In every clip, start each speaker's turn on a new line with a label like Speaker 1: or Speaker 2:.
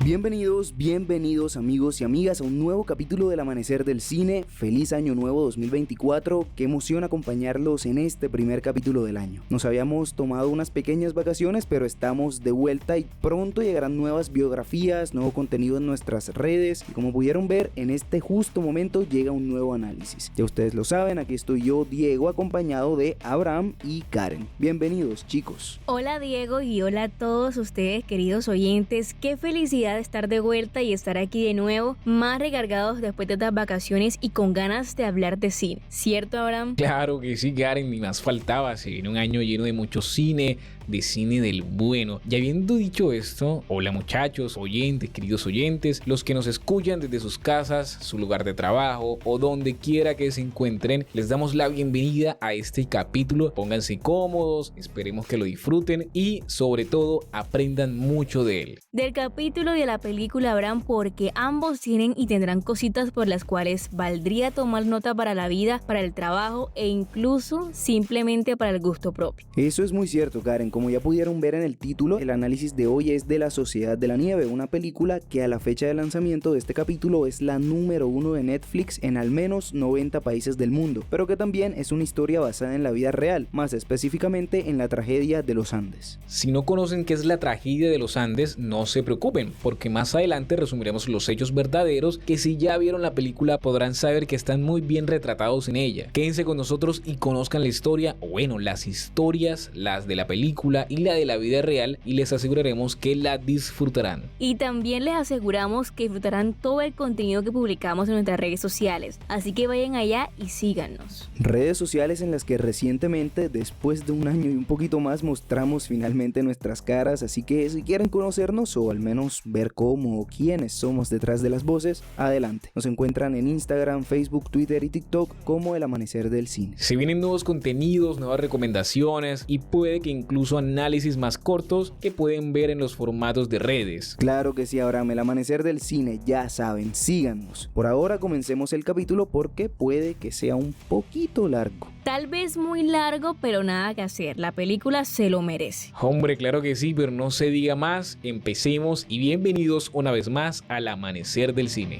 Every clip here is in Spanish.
Speaker 1: Bienvenidos amigos y amigas a un nuevo capítulo del Amanecer del Cine. Feliz año nuevo 2024, qué emoción acompañarlos en este primer capítulo del año. Nos habíamos tomado unas pequeñas vacaciones, pero estamos de vuelta y pronto llegarán nuevas biografías, nuevo contenido en nuestras redes y como pudieron ver, en este justo momento llega un nuevo análisis. Ya ustedes lo saben, aquí estoy yo, Diego, acompañado de Abraham y Karen. Bienvenidos, chicos.
Speaker 2: Hola Diego y hola a todos ustedes, queridos oyentes. Qué felicidad de estar de vuelta y estar aquí de nuevo, más recargados después de estas vacaciones y con ganas de hablar de cine. ¿Cierto, Abraham?
Speaker 3: Claro que sí, Karen, ni más faltaba. Se viene un año lleno de mucho cine, de cine del bueno. Y habiendo dicho esto, hola muchachos, oyentes, queridos oyentes, los que nos escuchan desde sus casas, su lugar de trabajo o donde quiera que se encuentren, les damos la bienvenida a este capítulo. Pónganse cómodos, esperemos que lo disfruten y sobre todo aprendan mucho de él.
Speaker 2: Del capítulo de la película, Abraham, porque ambos tienen y tendrán cositas por las cuales valdría tomar nota para la vida, para el trabajo e incluso simplemente para el gusto propio.
Speaker 1: Eso es muy cierto, Karen. Como ya pudieron ver en el título, el análisis de hoy es de La Sociedad de la Nieve, una película que a la fecha de lanzamiento de este capítulo es la número 1 de Netflix en al menos 90 países del mundo, pero que también es una historia basada en la vida real, más específicamente en la tragedia de los Andes.
Speaker 3: Si no conocen qué es la tragedia de los Andes, no se preocupen, porque más adelante resumiremos los hechos verdaderos que si ya vieron la película podrán saber que están muy bien retratados en ella. Quédense con nosotros y conozcan la historia, o bueno, las historias, las de la película y la de la vida real, y les aseguraremos que la disfrutarán.
Speaker 2: Y también les aseguramos que disfrutarán todo el contenido que publicamos en nuestras redes sociales, así que vayan allá y síganos.
Speaker 1: Redes sociales en las que recientemente, después de un año y un poquito más, mostramos finalmente nuestras caras, así que si quieren conocernos o al menos ver cómo o quiénes somos detrás de las voces, adelante. Nos encuentran en Instagram, Facebook, Twitter y TikTok como El Amanecer del Cine.
Speaker 3: Se vienen nuevos contenidos, nuevas recomendaciones y puede que incluso análisis más cortos que pueden ver en los formatos de redes.
Speaker 1: Claro que sí, Abraham, El Amanecer del Cine, ya saben, síganos. Por ahora comencemos el capítulo porque puede que sea un poquito largo.
Speaker 2: Tal vez muy largo, pero nada que hacer, la película se lo merece.
Speaker 3: Hombre, claro que sí, pero no se diga más, empecemos y bienvenidos una vez más al Amanecer del Cine.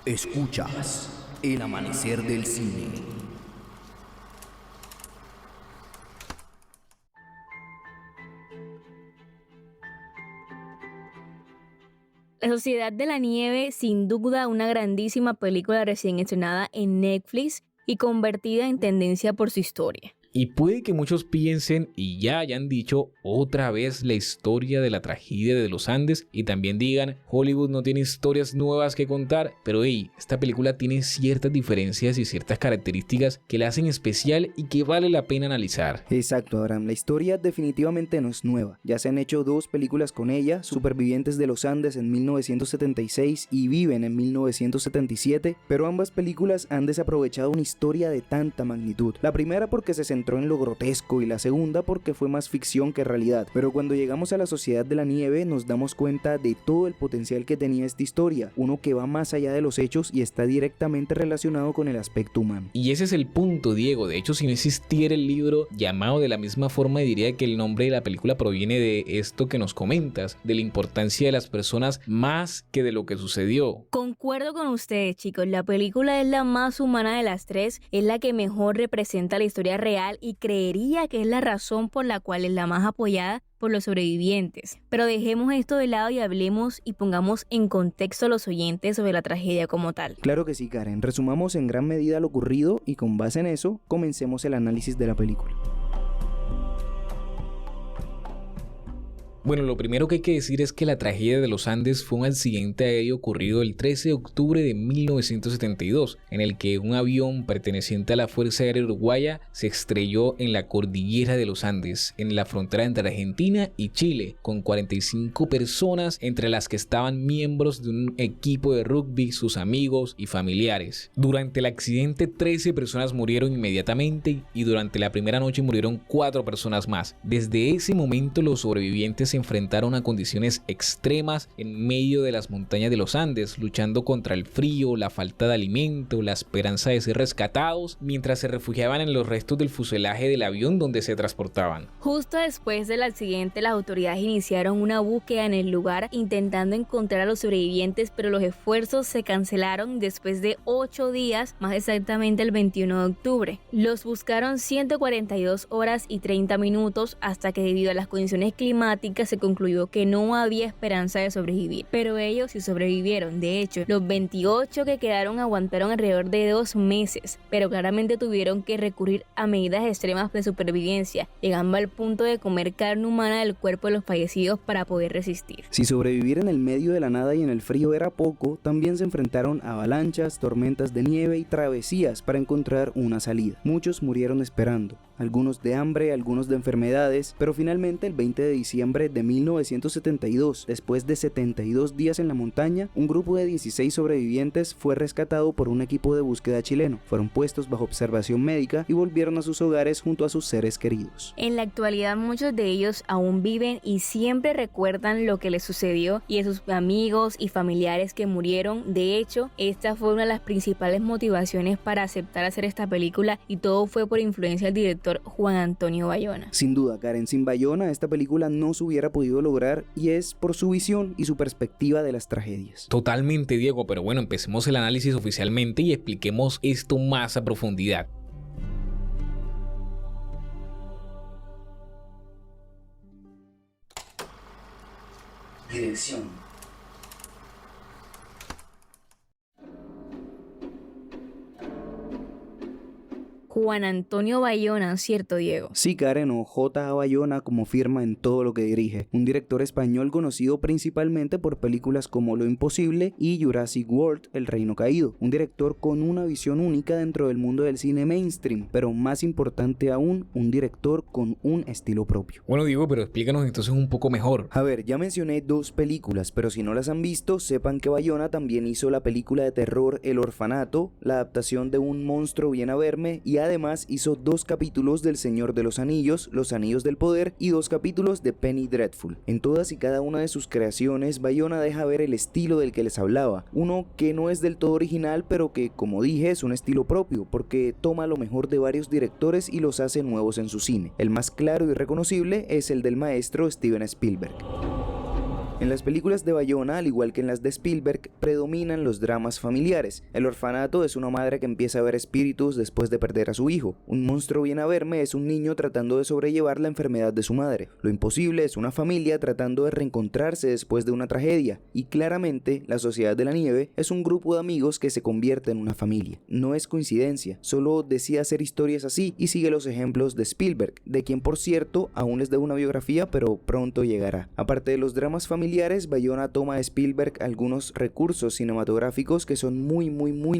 Speaker 1: Escuchas El Amanecer del Cine.
Speaker 2: La Sociedad de la Nieve, sin duda una grandísima película recién estrenada en Netflix y convertida en tendencia por su historia.
Speaker 3: Y puede que muchos piensen y ya hayan dicho otra vez la historia de la tragedia de los Andes y también digan Hollywood no tiene historias nuevas que contar, pero esta película tiene ciertas diferencias y ciertas características que la hacen especial y que vale la pena analizar.
Speaker 1: Exacto, Abraham, la historia definitivamente no es nueva, ya se han hecho dos películas con ella, Supervivientes de los Andes en 1976 y Viven en 1977, pero ambas películas han desaprovechado una historia de tanta magnitud. La primera porque se centró en lo grotesco y la segunda porque fue más ficción que realidad, pero cuando llegamos a La Sociedad de la Nieve nos damos cuenta de todo el potencial que tenía esta historia, uno que va más allá de los hechos y está directamente relacionado con el aspecto humano.
Speaker 3: Y ese es el punto, Diego. De hecho, si no existiera el libro llamado de la misma forma, diría que el nombre de la película proviene de esto que nos comentas, de la importancia de las personas más que de lo que sucedió.
Speaker 2: Concuerdo con ustedes, chicos, la película es la más humana de las tres, es la que mejor representa la historia real y creería que es la razón por la cual es la más apoyada por los sobrevivientes. Pero dejemos esto de lado y hablemos y pongamos en contexto a los oyentes sobre la tragedia como tal.
Speaker 1: Claro que sí, Karen, resumamos en gran medida lo ocurrido y con base en eso, comencemos el análisis de la película.
Speaker 3: Bueno, lo primero que hay que decir es que la tragedia de los Andes fue un accidente aéreo ocurrido el 13 de octubre de 1972, en el que un avión perteneciente a la Fuerza Aérea Uruguaya se estrelló en la cordillera de los Andes, en la frontera entre Argentina y Chile, con 45 personas, entre las que estaban miembros de un equipo de rugby, sus amigos y familiares. Durante el accidente, 13 personas murieron inmediatamente y durante la primera noche murieron 4 personas más. Desde ese momento, los sobrevivientes se enfrentaron a condiciones extremas en medio de las montañas de los Andes, luchando contra el frío, la falta de alimento, la esperanza de ser rescatados, mientras se refugiaban en los restos del fuselaje del avión donde se transportaban.
Speaker 2: Justo después del accidente, las autoridades iniciaron una búsqueda en el lugar intentando encontrar a los sobrevivientes, pero los esfuerzos se cancelaron después de 8 días, más exactamente el 21 de octubre. Los buscaron 142 horas y 30 minutos hasta que debido a las condiciones climáticas se concluyó que no había esperanza de sobrevivir. Pero ellos sí sobrevivieron. De hecho, los 28 que quedaron aguantaron alrededor de 2 meses, pero claramente tuvieron que recurrir a medidas extremas de supervivencia, llegando al punto de comer carne humana del cuerpo de los fallecidos para poder resistir.
Speaker 1: Si sobrevivir en el medio de la nada y en el frío era poco, también se enfrentaron a avalanchas, tormentas de nieve y travesías para encontrar una salida. Muchos murieron esperando, algunos de hambre, algunos de enfermedades, pero finalmente el 20 de diciembre de 1972, después de 72 días en la montaña, un grupo de 16 sobrevivientes fue rescatado por un equipo de búsqueda chileno. Fueron puestos bajo observación médica y volvieron a sus hogares junto a sus seres queridos.
Speaker 2: En la actualidad muchos de ellos aún viven y siempre recuerdan lo que les sucedió y a sus amigos y familiares que murieron. De hecho, esta fue una de las principales motivaciones para aceptar hacer esta película y todo fue por influencia del director Juan Antonio Bayona.
Speaker 1: Sin duda, Karen, sin Bayona esta película no se hubiera podido lograr y es por su visión y su perspectiva de las tragedias.
Speaker 3: Totalmente, Diego, pero bueno, empecemos el análisis oficialmente y expliquemos esto más a profundidad.
Speaker 1: Dirección.
Speaker 2: Juan Antonio Bayona, ¿cierto, Diego?
Speaker 1: Sí, Karen, o J.A. Bayona como firma en todo lo que dirige. Un director español conocido principalmente por películas como Lo Imposible y Jurassic World, El Reino Caído. Un director con una visión única dentro del mundo del cine mainstream, pero más importante aún, un director con un estilo propio.
Speaker 3: Bueno, Diego, pero explícanos entonces un poco mejor.
Speaker 1: A ver, ya mencioné 2 películas, pero si no las han visto, sepan que Bayona también hizo la película de terror El Orfanato, la adaptación de Un monstruo viene a verme, y además hizo 2 capítulos del Señor de los Anillos, Los Anillos del Poder, y 2 capítulos de Penny Dreadful. En todas y cada una de sus creaciones, Bayona deja ver el estilo del que les hablaba, uno que no es del todo original, pero que, como dije, es un estilo propio, porque toma lo mejor de varios directores y los hace nuevos en su cine. El más claro y reconocible es el del maestro Steven Spielberg. En las películas de Bayona, al igual que en las de Spielberg, predominan los dramas familiares. El orfanato es una madre que empieza a ver espíritus después de perder a su hijo. Un monstruo viene a verme es un niño tratando de sobrellevar la enfermedad de su madre. Lo imposible es una familia tratando de reencontrarse después de una tragedia. Y claramente, La Sociedad de la Nieve es un grupo de amigos que se convierte en una familia. No es coincidencia, solo decide hacer historias así y sigue los ejemplos de Spielberg, de quien por cierto aún les debo una biografía, pero pronto llegará. Aparte de los dramas familiares, Bayona toma de Spielberg algunos recursos cinematográficos que son muy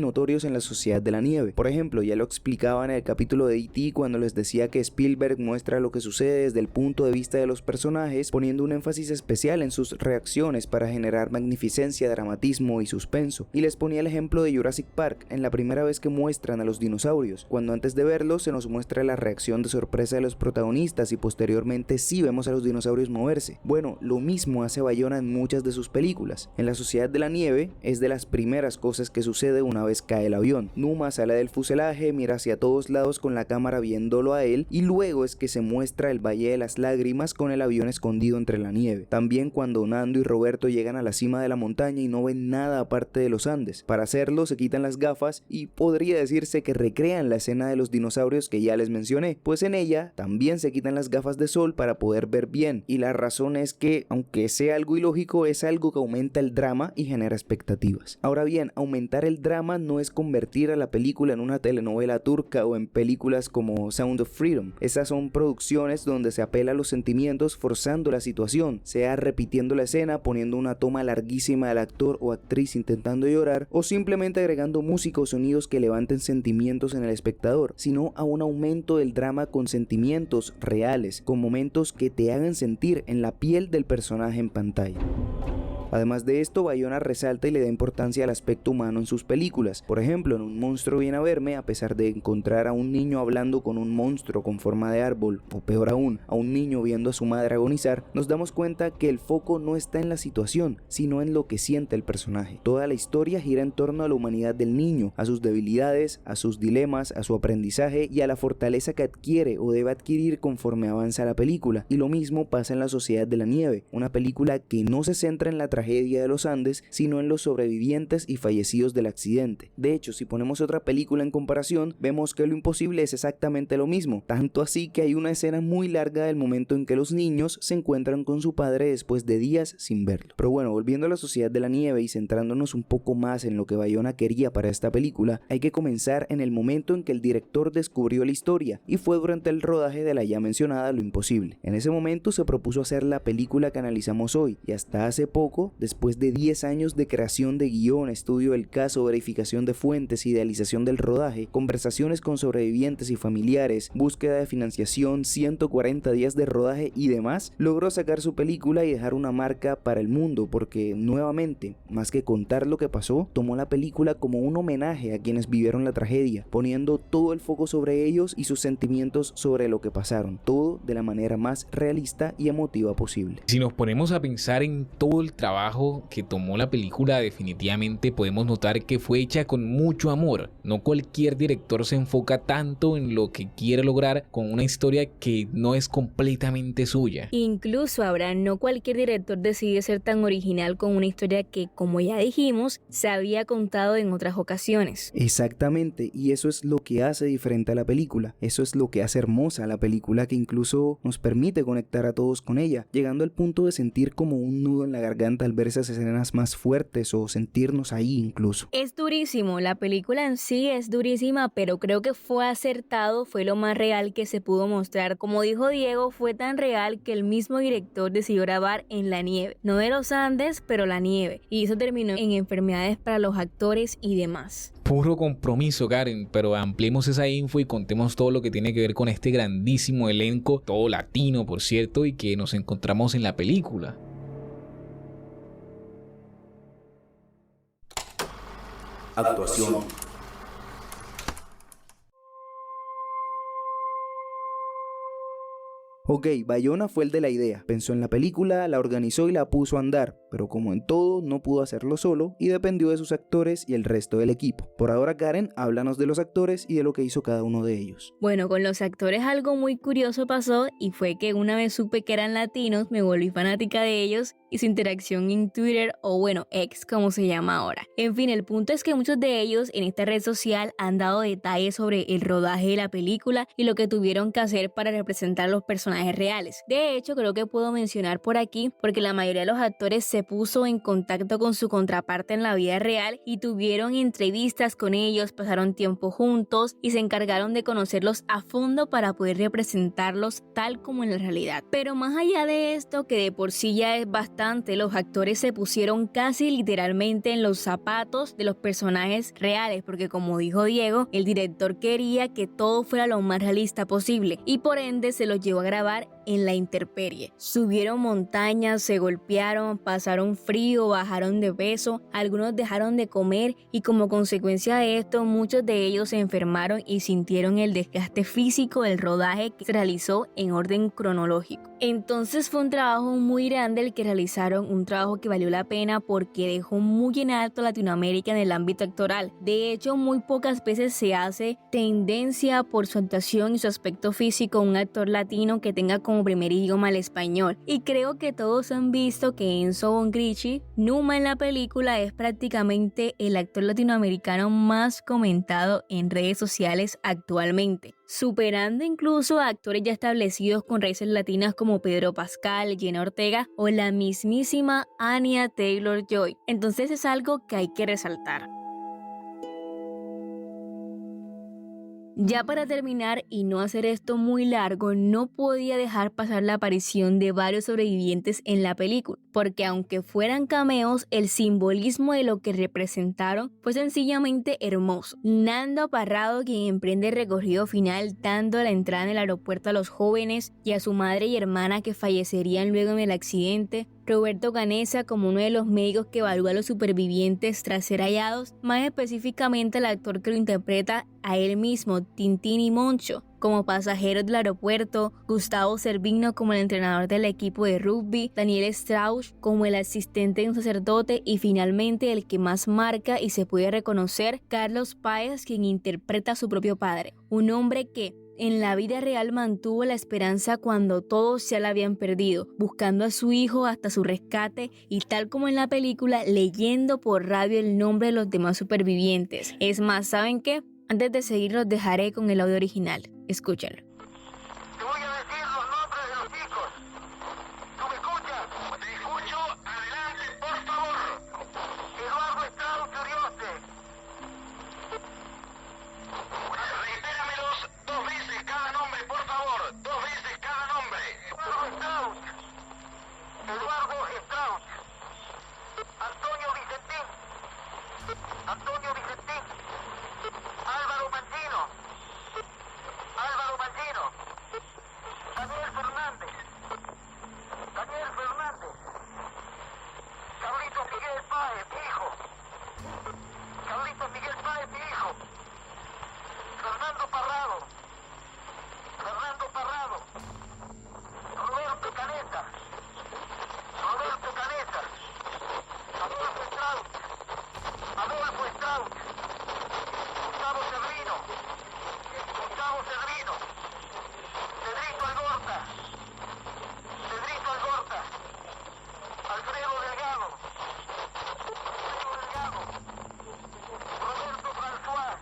Speaker 1: notorios en La Sociedad de la Nieve. Por ejemplo, ya lo explicaba en el capítulo de E.T. cuando les decía que Spielberg muestra lo que sucede desde el punto de vista de los personajes, poniendo un énfasis especial en sus reacciones para generar magnificencia, dramatismo y suspenso. Y les ponía el ejemplo de Jurassic Park en la primera vez que muestran a los dinosaurios, cuando antes de verlos se nos muestra la reacción de sorpresa de los protagonistas y posteriormente sí vemos a los dinosaurios moverse. Bueno, lo mismo hace Bayona en muchas de sus películas. En La Sociedad de la Nieve es de las primeras cosas que sucede una vez cae el avión. Numa sale del fuselaje, mira hacia todos lados con la cámara viéndolo a él y luego es que se muestra el Valle de las Lágrimas con el avión escondido entre la nieve. También cuando Nando y Roberto llegan a la cima de la montaña y no ven nada aparte de los Andes. Para hacerlo se quitan las gafas y podría decirse que recrean la escena de los dinosaurios que ya les mencioné, pues en ella también se quitan las gafas de sol para poder ver bien y la razón es que, aunque sea algo ilógico, es algo que aumenta el drama y genera expectativas. Ahora bien, aumentar el drama no es convertir a la película en una telenovela turca o en películas como Sound of Freedom. Esas son producciones donde se apela a los sentimientos forzando la situación, sea repitiendo la escena, poniendo una toma larguísima del actor o actriz intentando llorar, o simplemente agregando música o sonidos que levanten sentimientos en el espectador, sino a un aumento del drama con sentimientos reales, con momentos que te hagan sentir en la piel del personaje en pantalla. Además de esto, Bayona resalta y le da importancia al aspecto humano en sus películas. Por ejemplo, en Un monstruo viene a verme, a pesar de encontrar a un niño hablando con un monstruo con forma de árbol, o peor aún, a un niño viendo a su madre agonizar, nos damos cuenta que el foco no está en la situación, sino en lo que siente el personaje. Toda la historia gira en torno a la humanidad del niño, a sus debilidades, a sus dilemas, a su aprendizaje y a la fortaleza que adquiere o debe adquirir conforme avanza la película. Y lo mismo pasa en La Sociedad de la Nieve, una película que no se centra en la tragedia de los Andes, sino en los sobrevivientes y fallecidos del accidente. De hecho, si ponemos otra película en comparación, vemos que Lo Imposible es exactamente lo mismo, tanto así que hay una escena muy larga del momento en que los niños se encuentran con su padre después de días sin verlo. Pero bueno, volviendo a La Sociedad de la Nieve y centrándonos un poco más en lo que Bayona quería para esta película, hay que comenzar en el momento en que el director descubrió la historia, y fue durante el rodaje de la ya mencionada Lo Imposible. En ese momento se propuso hacer la película que analizamos hoy, y hasta hace poco, después de 10 años de creación de guión, estudio del caso, verificación de fuentes, idealización del rodaje, conversaciones con sobrevivientes y familiares, búsqueda de financiación, 140 días de rodaje y demás, logró sacar su película y dejar una marca para el mundo, porque nuevamente, más que contar lo que pasó, tomó la película como un homenaje a quienes vivieron la tragedia, poniendo todo el foco sobre ellos y sus sentimientos sobre lo que pasaron, todo de la manera más realista y emotiva posible.
Speaker 3: Si nos ponemos a pensar en todo el trabajo que tomó la película, definitivamente podemos notar que fue hecha con mucho amor. No cualquier director se enfoca tanto en lo que quiere lograr con una historia que no es completamente suya.
Speaker 2: Incluso ahora no cualquier director decide ser tan original con una historia que, como ya dijimos, se había contado en otras ocasiones.
Speaker 1: Exactamente, y eso es lo que hace diferente a la película, eso es lo que hace hermosa a la película, que incluso nos permite conectar a todos con ella, llegando al punto de sentir como un nudo en la garganta al ver esas escenas más fuertes o sentirnos ahí incluso.
Speaker 2: Es durísimo, la película en sí es durísima, pero creo que fue acertado, fue lo más real que se pudo mostrar. Como dijo Diego, fue tan real que el mismo director decidió grabar en la nieve, no de los Andes, pero la nieve, y eso terminó en enfermedades para los actores y demás.
Speaker 3: Puro compromiso, Karen, pero ampliemos esa info y contemos todo lo que tiene que ver con este grandísimo elenco, todo latino por cierto, y que nos encontramos en la película.
Speaker 1: Actuación. Ok, Bayona fue el de la idea, pensó en la película, la organizó y la puso a andar, pero como en todo, no pudo hacerlo solo y dependió de sus actores y el resto del equipo. Por ahora, Karen, háblanos de los actores y de lo que hizo cada uno de ellos.
Speaker 2: Bueno, con los actores algo muy curioso pasó, y fue que una vez supe que eran latinos, me volví fanática de ellos y su interacción en Twitter, o bueno, X como se llama ahora. En fin, el punto es que muchos de ellos en esta red social han dado detalles sobre el rodaje de la película y lo que tuvieron que hacer para representar a los personajes reales. De hecho, creo que puedo mencionar por aquí porque la mayoría de los actores se puso en contacto con su contraparte en la vida real y tuvieron entrevistas con ellos, pasaron tiempo juntos y se encargaron de conocerlos a fondo para poder representarlos tal como en la realidad. Pero más allá de esto, que de por sí ya es bastante, los actores se pusieron casi literalmente en los zapatos de los personajes reales, porque como dijo Diego, el director quería que todo fuera lo más realista posible y por ende se los llevó a grabar en la intemperie. Subieron montañas, se golpearon, pasaron frío, bajaron de peso, algunos dejaron de comer y como consecuencia de esto muchos de ellos se enfermaron y sintieron el desgaste físico del rodaje que se realizó en orden cronológico. Entonces fue un trabajo muy grande el que realizaron, un trabajo que valió la pena porque dejó muy en alto a Latinoamérica en el ámbito actoral. De hecho, muy pocas veces se hace tendencia por su actuación y su aspecto físico un actor latino que tenga como primer idioma el español. Y creo que todos han visto que Enzo Boncricci, Numa en la película, es prácticamente el actor latinoamericano más comentado en redes sociales actualmente, superando incluso a actores ya establecidos con raíces latinas como Pedro Pascal, Jenna Ortega o la mismísima Anya Taylor-Joy. Entonces es algo que hay que resaltar. Ya para terminar y no hacer esto muy largo, no podía dejar pasar la aparición de varios sobrevivientes en la película, porque aunque fueran cameos, el simbolismo de lo que representaron fue sencillamente hermoso. Nando Parrado, quien emprende el recorrido final dando la entrada en el aeropuerto a los jóvenes y a su madre y hermana que fallecerían luego en el accidente, Roberto Canessa como uno de los médicos que evalúa a los supervivientes tras ser hallados, más específicamente el actor que lo interpreta a él mismo, Tintín y Moncho, como pasajeros del aeropuerto, Gustavo Cervino como el entrenador del equipo de rugby, Daniel Strauss como el asistente de un sacerdote y finalmente el que más marca y se puede reconocer, Carlos Páez, quien interpreta a su propio padre, un hombre que en la vida real mantuvo la esperanza cuando todos ya la habían perdido, buscando a su hijo hasta su rescate y tal como en la película, leyendo por radio el nombre de los demás supervivientes. Es más, ¿saben qué? Antes de seguir los dejaré con el audio original. Escúchenlo.
Speaker 4: Te voy a decir los nombres de los chicos. ¿Tú me escuchas? Te escucho. Adelante, por favor. Eduardo Estrada Urioste. Reitéramelos 2 veces cada nombre, por favor. 2 veces cada nombre. Eduardo Strauss. Antonio Vicentín. Antonio Vicentín. Álvaro Mangino. Álvaro Mangino. Daniel Fernández. Daniel Fernández. Carlitos Miguel Páez, mi hijo. Carlitos Miguel Páez, mi hijo. Fernando Parrado. Fernando Parrado. Roberto Canessa. Roberto Canessa. Adolfo Strauss. Adolfo Strauss. Gustavo Cervino. Gustavo Cervino. Cedrito Algorta. Cedrito Algorta. Alfredo Delgado. Alfredo Delgado. Roberto François.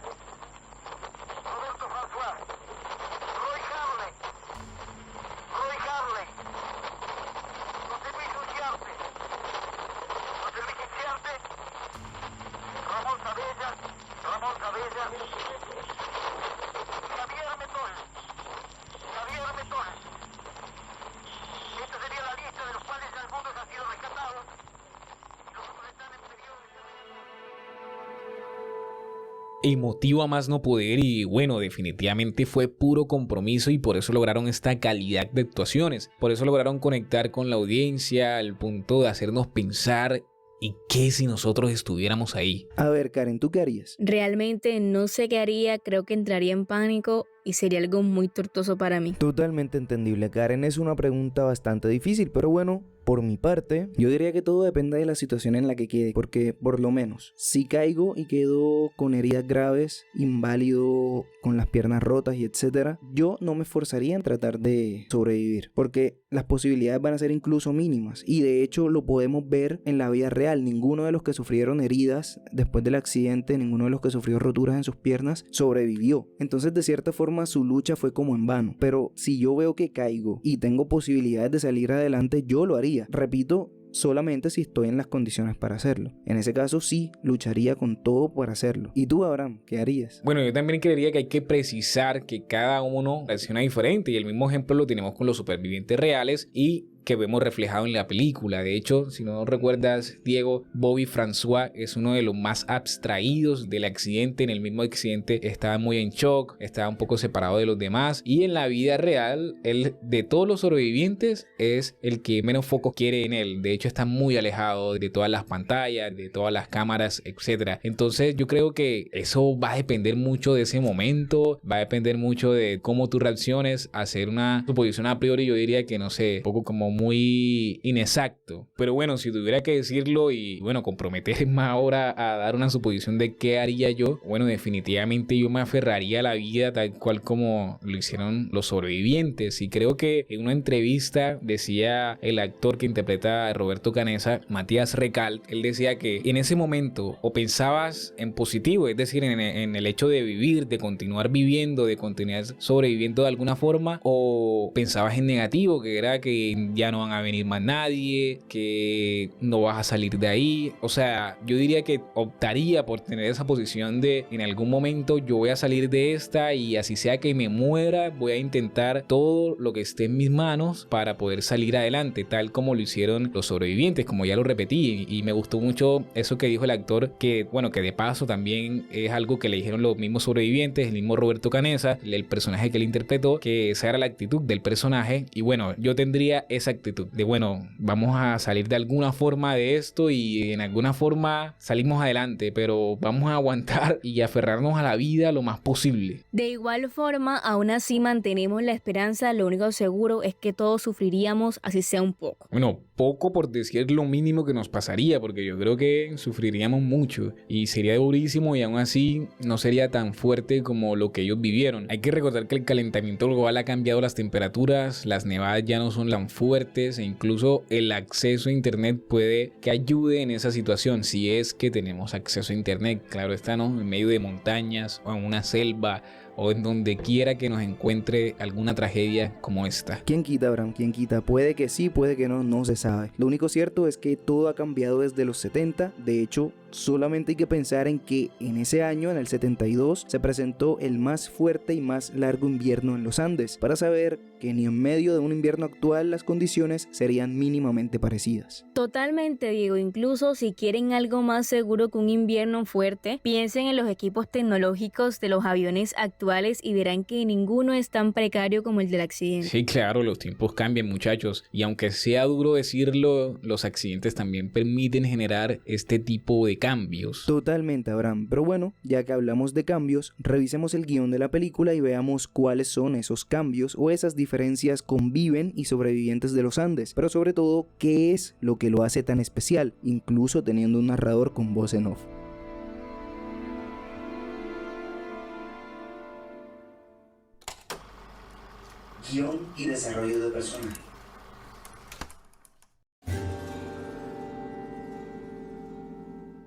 Speaker 4: Roberto François. Roy Harley. Roy Harley. José Luis Uciarte. José Luis Uciarte. Ramón Sabella. Ramón Sabella. Javier Metol. Javier Metol. Esta sería la lista de los cuales algunos han sido rescatados y los otros están en periodo de...
Speaker 3: Emotivo a más no poder y bueno, definitivamente fue puro compromiso y por eso lograron esta calidad de actuaciones, por eso lograron conectar con la audiencia al punto de hacernos pensar ¿y qué si nosotros estuviéramos ahí?
Speaker 1: A ver, Karen, ¿tú qué harías?
Speaker 2: Realmente no sé qué haría, creo que entraría en pánico y sería algo muy tortuoso para mí.
Speaker 1: Totalmente entendible, Karen, es una pregunta bastante difícil, pero bueno, por mi parte, yo diría que todo depende de la situación en la que quede, porque por lo menos, si caigo y quedo con heridas graves, inválido, con las piernas rotas y etcétera, yo no me esforzaría en tratar de sobrevivir, porque las posibilidades van a ser incluso mínimas, y de hecho lo podemos ver en la vida real. Ninguno de los que sufrieron heridas después del accidente, ninguno de los que sufrió roturas en sus piernas, sobrevivió. Entonces, de cierta forma, su lucha fue como en vano. Pero si yo veo que caigo y tengo posibilidades de salir adelante, yo lo haría. Repito, solamente si estoy en las condiciones para hacerlo. En ese caso sí, lucharía con todo por hacerlo. ¿Y tú, Abraham, qué harías?
Speaker 3: Bueno, yo también creería que hay que precisar que cada uno reacciona diferente y el mismo ejemplo lo tenemos con los supervivientes reales y que vemos reflejado en la película. De hecho, si no recuerdas, Diego, Bobby François es uno de los más abstraídos del accidente. En el mismo accidente estaba muy en shock, estaba un poco separado de los demás y en la vida real, él de todos los sobrevivientes es el que menos foco quiere en él. De hecho, está muy alejado de todas las pantallas, de todas las cámaras, etc. Entonces yo creo que eso va a depender mucho de ese momento, va a depender mucho de cómo tú reacciones. Hacer una suposición a priori yo diría que no sé, un poco como muy inexacto, pero bueno, si tuviera que decirlo y bueno, comprometerme ahora a dar una suposición de qué haría yo, bueno, definitivamente yo me aferraría a la vida tal cual como lo hicieron los sobrevivientes. Y creo que en una entrevista decía el actor que interpreta a Roberto Canessa, Matías Recalt, él decía que en ese momento o pensabas en positivo, es decir, en el hecho de vivir, de continuar viviendo, de continuar sobreviviendo de alguna forma, o pensabas en negativo, que era que ya no van a venir más nadie, que no vas a salir de ahí. O sea, yo diría que optaría por tener esa posición de en algún momento yo voy a salir de esta y así sea que me muera, voy a intentar todo lo que esté en mis manos para poder salir adelante, tal como lo hicieron los sobrevivientes, como ya lo repetí. Y me gustó mucho eso que dijo el actor, que bueno, que de paso también es algo que le dijeron los mismos sobrevivientes, el mismo Roberto Canessa, el personaje que él interpretó, que esa era la actitud del personaje. Y bueno, yo tendría esa actitud de bueno, vamos a salir de alguna forma de esto y en alguna forma salimos adelante, pero vamos a aguantar y aferrarnos a la vida lo más posible.
Speaker 2: De igual forma, aún así mantenemos la esperanza, lo único seguro es que todos sufriríamos así sea un poco.
Speaker 3: Bueno, poco por decir lo mínimo que nos pasaría, porque yo creo que sufriríamos mucho y sería durísimo y aún así no sería tan fuerte como lo que ellos vivieron. Hay que recordar que el calentamiento global ha cambiado las temperaturas, las nevadas ya no son tan fuertes e incluso el acceso a internet puede que ayude en esa situación, si es que tenemos acceso a internet, claro está, ¿no? En medio de montañas o en una selva o en donde quiera que nos encuentre alguna tragedia como esta.
Speaker 1: ¿Quién quita, Abraham? ¿Quién quita? Puede que sí, puede que no, no se sabe. Lo único cierto es que todo ha cambiado desde los 70. De hecho, solamente hay que pensar en que en ese año, en el 72, se presentó el más fuerte y más largo invierno en los Andes, para saber que ni en medio de un invierno actual las condiciones serían mínimamente parecidas.
Speaker 2: Totalmente, Diego. Incluso si quieren algo más seguro que un invierno fuerte, piensen en los equipos tecnológicos de los aviones actuales y verán que ninguno es tan precario como el del accidente.
Speaker 3: Sí, claro, los tiempos cambian, muchachos, y aunque sea duro decirlo, los accidentes también permiten generar este tipo de cambios.
Speaker 1: Totalmente, Abraham. Pero bueno, ya que hablamos de cambios, revisemos el guión de la película y veamos cuáles son esos cambios o esas diferencias con Viven y Sobrevivientes de los Andes, pero sobre todo, qué es lo que lo hace tan especial, incluso teniendo un narrador con voz en off.
Speaker 5: Guión y desarrollo de personaje.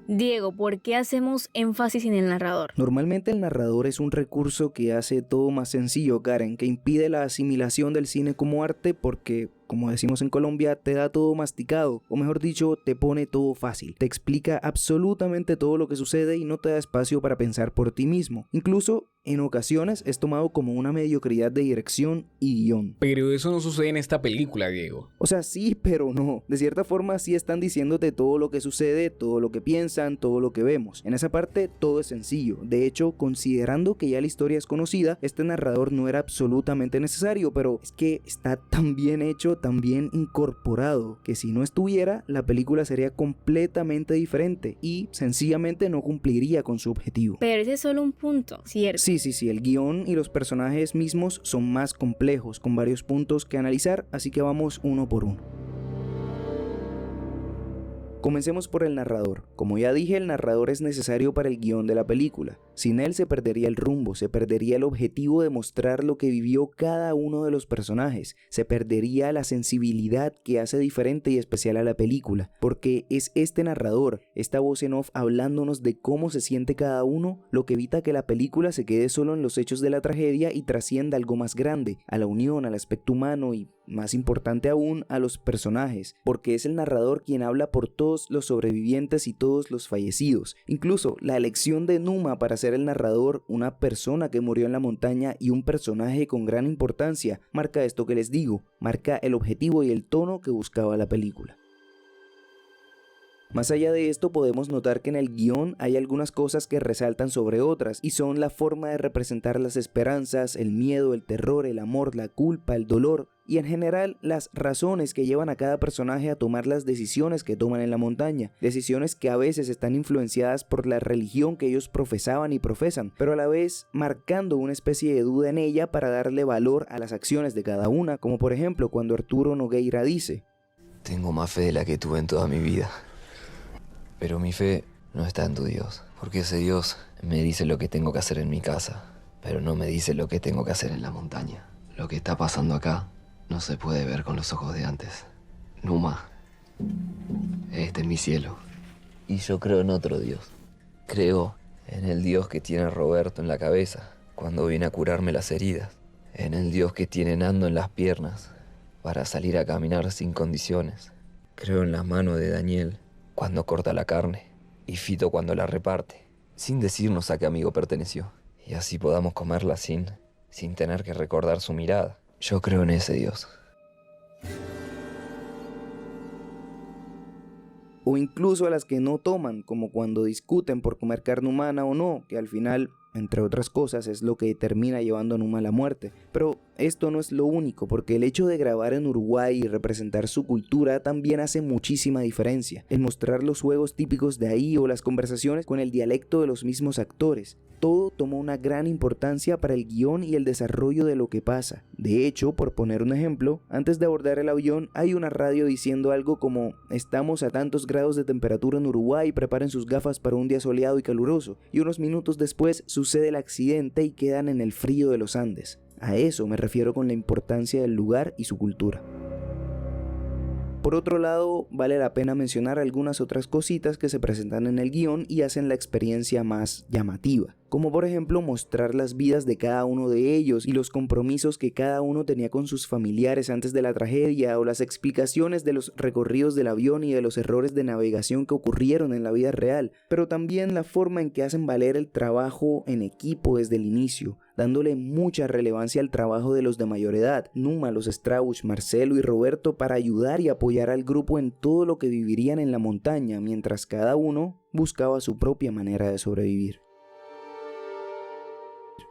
Speaker 2: Diego, ¿por qué hacemos énfasis en el narrador?
Speaker 1: Normalmente el narrador es un recurso que hace todo más sencillo, Karen, que impide la asimilación del cine como arte porque, como decimos en Colombia, te da todo masticado, o mejor dicho, te pone todo fácil. Te explica absolutamente todo lo que sucede y no te da espacio para pensar por ti mismo. Incluso, en ocasiones, es tomado como una mediocridad de dirección y guión.
Speaker 3: Pero eso no sucede en esta película, Diego.
Speaker 1: O sea, sí, pero no. De cierta forma sí están diciéndote todo lo que sucede, todo lo que piensan, todo lo que vemos. En esa parte todo es sencillo. De hecho, considerando que ya la historia es conocida, este narrador no era absolutamente necesario, pero es que está tan bien hecho, tan bien incorporado, que si no estuviera, la película sería completamente diferente y sencillamente no cumpliría con su objetivo.
Speaker 2: Pero ese es solo un punto, ¿cierto?
Speaker 1: Sí, el guión y los personajes mismos son más complejos, con varios puntos que analizar, así que vamos uno por uno. Comencemos por el narrador. Como ya dije, el narrador es necesario para el guión de la película. Sin él se perdería el rumbo, se perdería el objetivo de mostrar lo que vivió cada uno de los personajes, se perdería la sensibilidad que hace diferente y especial a la película, porque es este narrador, esta voz en off hablándonos de cómo se siente cada uno, lo que evita que la película se quede solo en los hechos de la tragedia y trascienda algo más grande, a la unión, al aspecto humano y, más importante aún, a los personajes, porque es el narrador quien habla por todos los sobrevivientes y todos los fallecidos. Incluso la elección de Numa para ser el narrador, una persona que murió en la montaña y un personaje con gran importancia, marca esto que les digo, marca el objetivo y el tono que buscaba la película. Más allá de esto, podemos notar que en el guión hay algunas cosas que resaltan sobre otras, y son la forma de representar las esperanzas, el miedo, el terror, el amor, la culpa, el dolor, y en general las razones que llevan a cada personaje a tomar las decisiones que toman en la montaña, decisiones que a veces están influenciadas por la religión que ellos profesaban y profesan, pero a la vez marcando una especie de duda en ella para darle valor a las acciones de cada una, como por ejemplo cuando Arturo Nogueira dice:
Speaker 6: tengo más fe de la que tuve en toda mi vida. Pero mi fe no está en tu Dios, porque ese Dios me dice lo que tengo que hacer en mi casa, pero no me dice lo que tengo que hacer en la montaña. Lo que está pasando acá no se puede ver con los ojos de antes. Numa, este es mi cielo. Y yo creo en otro Dios. Creo en el Dios que tiene a Roberto en la cabeza cuando viene a curarme las heridas. En el Dios que tiene Nando en las piernas para salir a caminar sin condiciones. Creo en las manos de Daniel cuando corta la carne y Fito cuando la reparte, sin decirnos a qué amigo perteneció. Y así podamos comerla sin tener que recordar su mirada. Yo creo en ese Dios.
Speaker 1: O incluso a las que no toman, como cuando discuten por comer carne humana o no, que al final, entre otras cosas, es lo que termina llevando a Numa a la muerte. Pero esto no es lo único, porque el hecho de grabar en Uruguay y representar su cultura también hace muchísima diferencia. El mostrar los juegos típicos de ahí o las conversaciones con el dialecto de los mismos actores. Todo tomó una gran importancia para el guión y el desarrollo de lo que pasa. De hecho, por poner un ejemplo, antes de abordar el avión hay una radio diciendo algo como: estamos a tantos grados de temperatura en Uruguay, preparen sus gafas para un día soleado y caluroso, y unos minutos después sucede el accidente y quedan en el frío de los Andes. A eso me refiero con la importancia del lugar y su cultura. Por otro lado, vale la pena mencionar algunas otras cositas que se presentan en el guión y hacen la experiencia más llamativa, como por ejemplo mostrar las vidas de cada uno de ellos y los compromisos que cada uno tenía con sus familiares antes de la tragedia, o las explicaciones de los recorridos del avión y de los errores de navegación que ocurrieron en la vida real, pero también la forma en que hacen valer el trabajo en equipo desde el inicio, dándole mucha relevancia al trabajo de los de mayor edad, Numa, los Strauch, Marcelo y Roberto, para ayudar y apoyar al grupo en todo lo que vivirían en la montaña, mientras cada uno buscaba su propia manera de sobrevivir.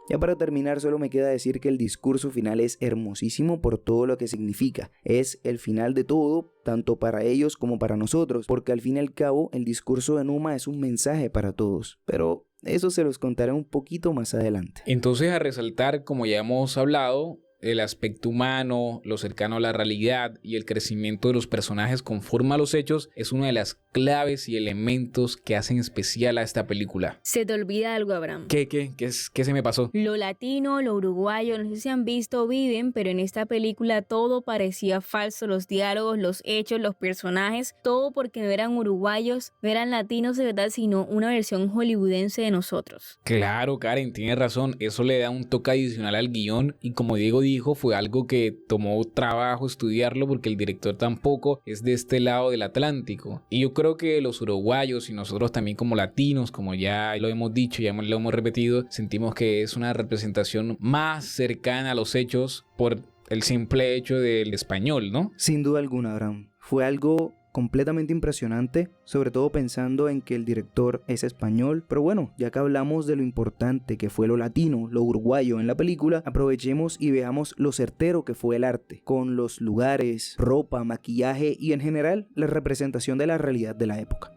Speaker 1: Ya para terminar, solo me queda decir que el discurso final es hermosísimo por todo lo que significa. Es el final de todo, tanto para ellos como para nosotros, porque al fin y al cabo el discurso de Numa es un mensaje para todos, pero eso se los contaré un poquito más adelante.
Speaker 3: Entonces, a resaltar, como ya hemos hablado, el aspecto humano, lo cercano a la realidad y el crecimiento de los personajes conforme a los hechos es una de las claves y elementos que hacen especial a esta película.
Speaker 2: Se te olvida algo, Abraham.
Speaker 3: ¿Qué se me pasó?
Speaker 2: Lo latino, lo uruguayo, no sé si han visto o viven, pero en esta película todo parecía falso, los diálogos, los hechos, los personajes, todo porque no eran uruguayos, no eran latinos de verdad, sino una versión hollywoodense de nosotros.
Speaker 3: Claro, Karen, tienes razón, eso le da un toque adicional al guión y como Diego dijo, fue algo que tomó trabajo estudiarlo porque el director tampoco es de este lado del Atlántico. Y yo creo que los uruguayos y nosotros también como latinos, como ya lo hemos dicho, ya lo hemos repetido, sentimos que es una representación más cercana a los hechos por el simple hecho del español, ¿no?
Speaker 1: Sin duda alguna, Abraham. Fue algo completamente impresionante, sobre todo pensando en que el director es español. Pero bueno, ya que hablamos de lo importante que fue lo latino, lo uruguayo en la película, aprovechemos y veamos lo certero que fue el arte, con los lugares, ropa, maquillaje y en general la representación de la realidad de la época.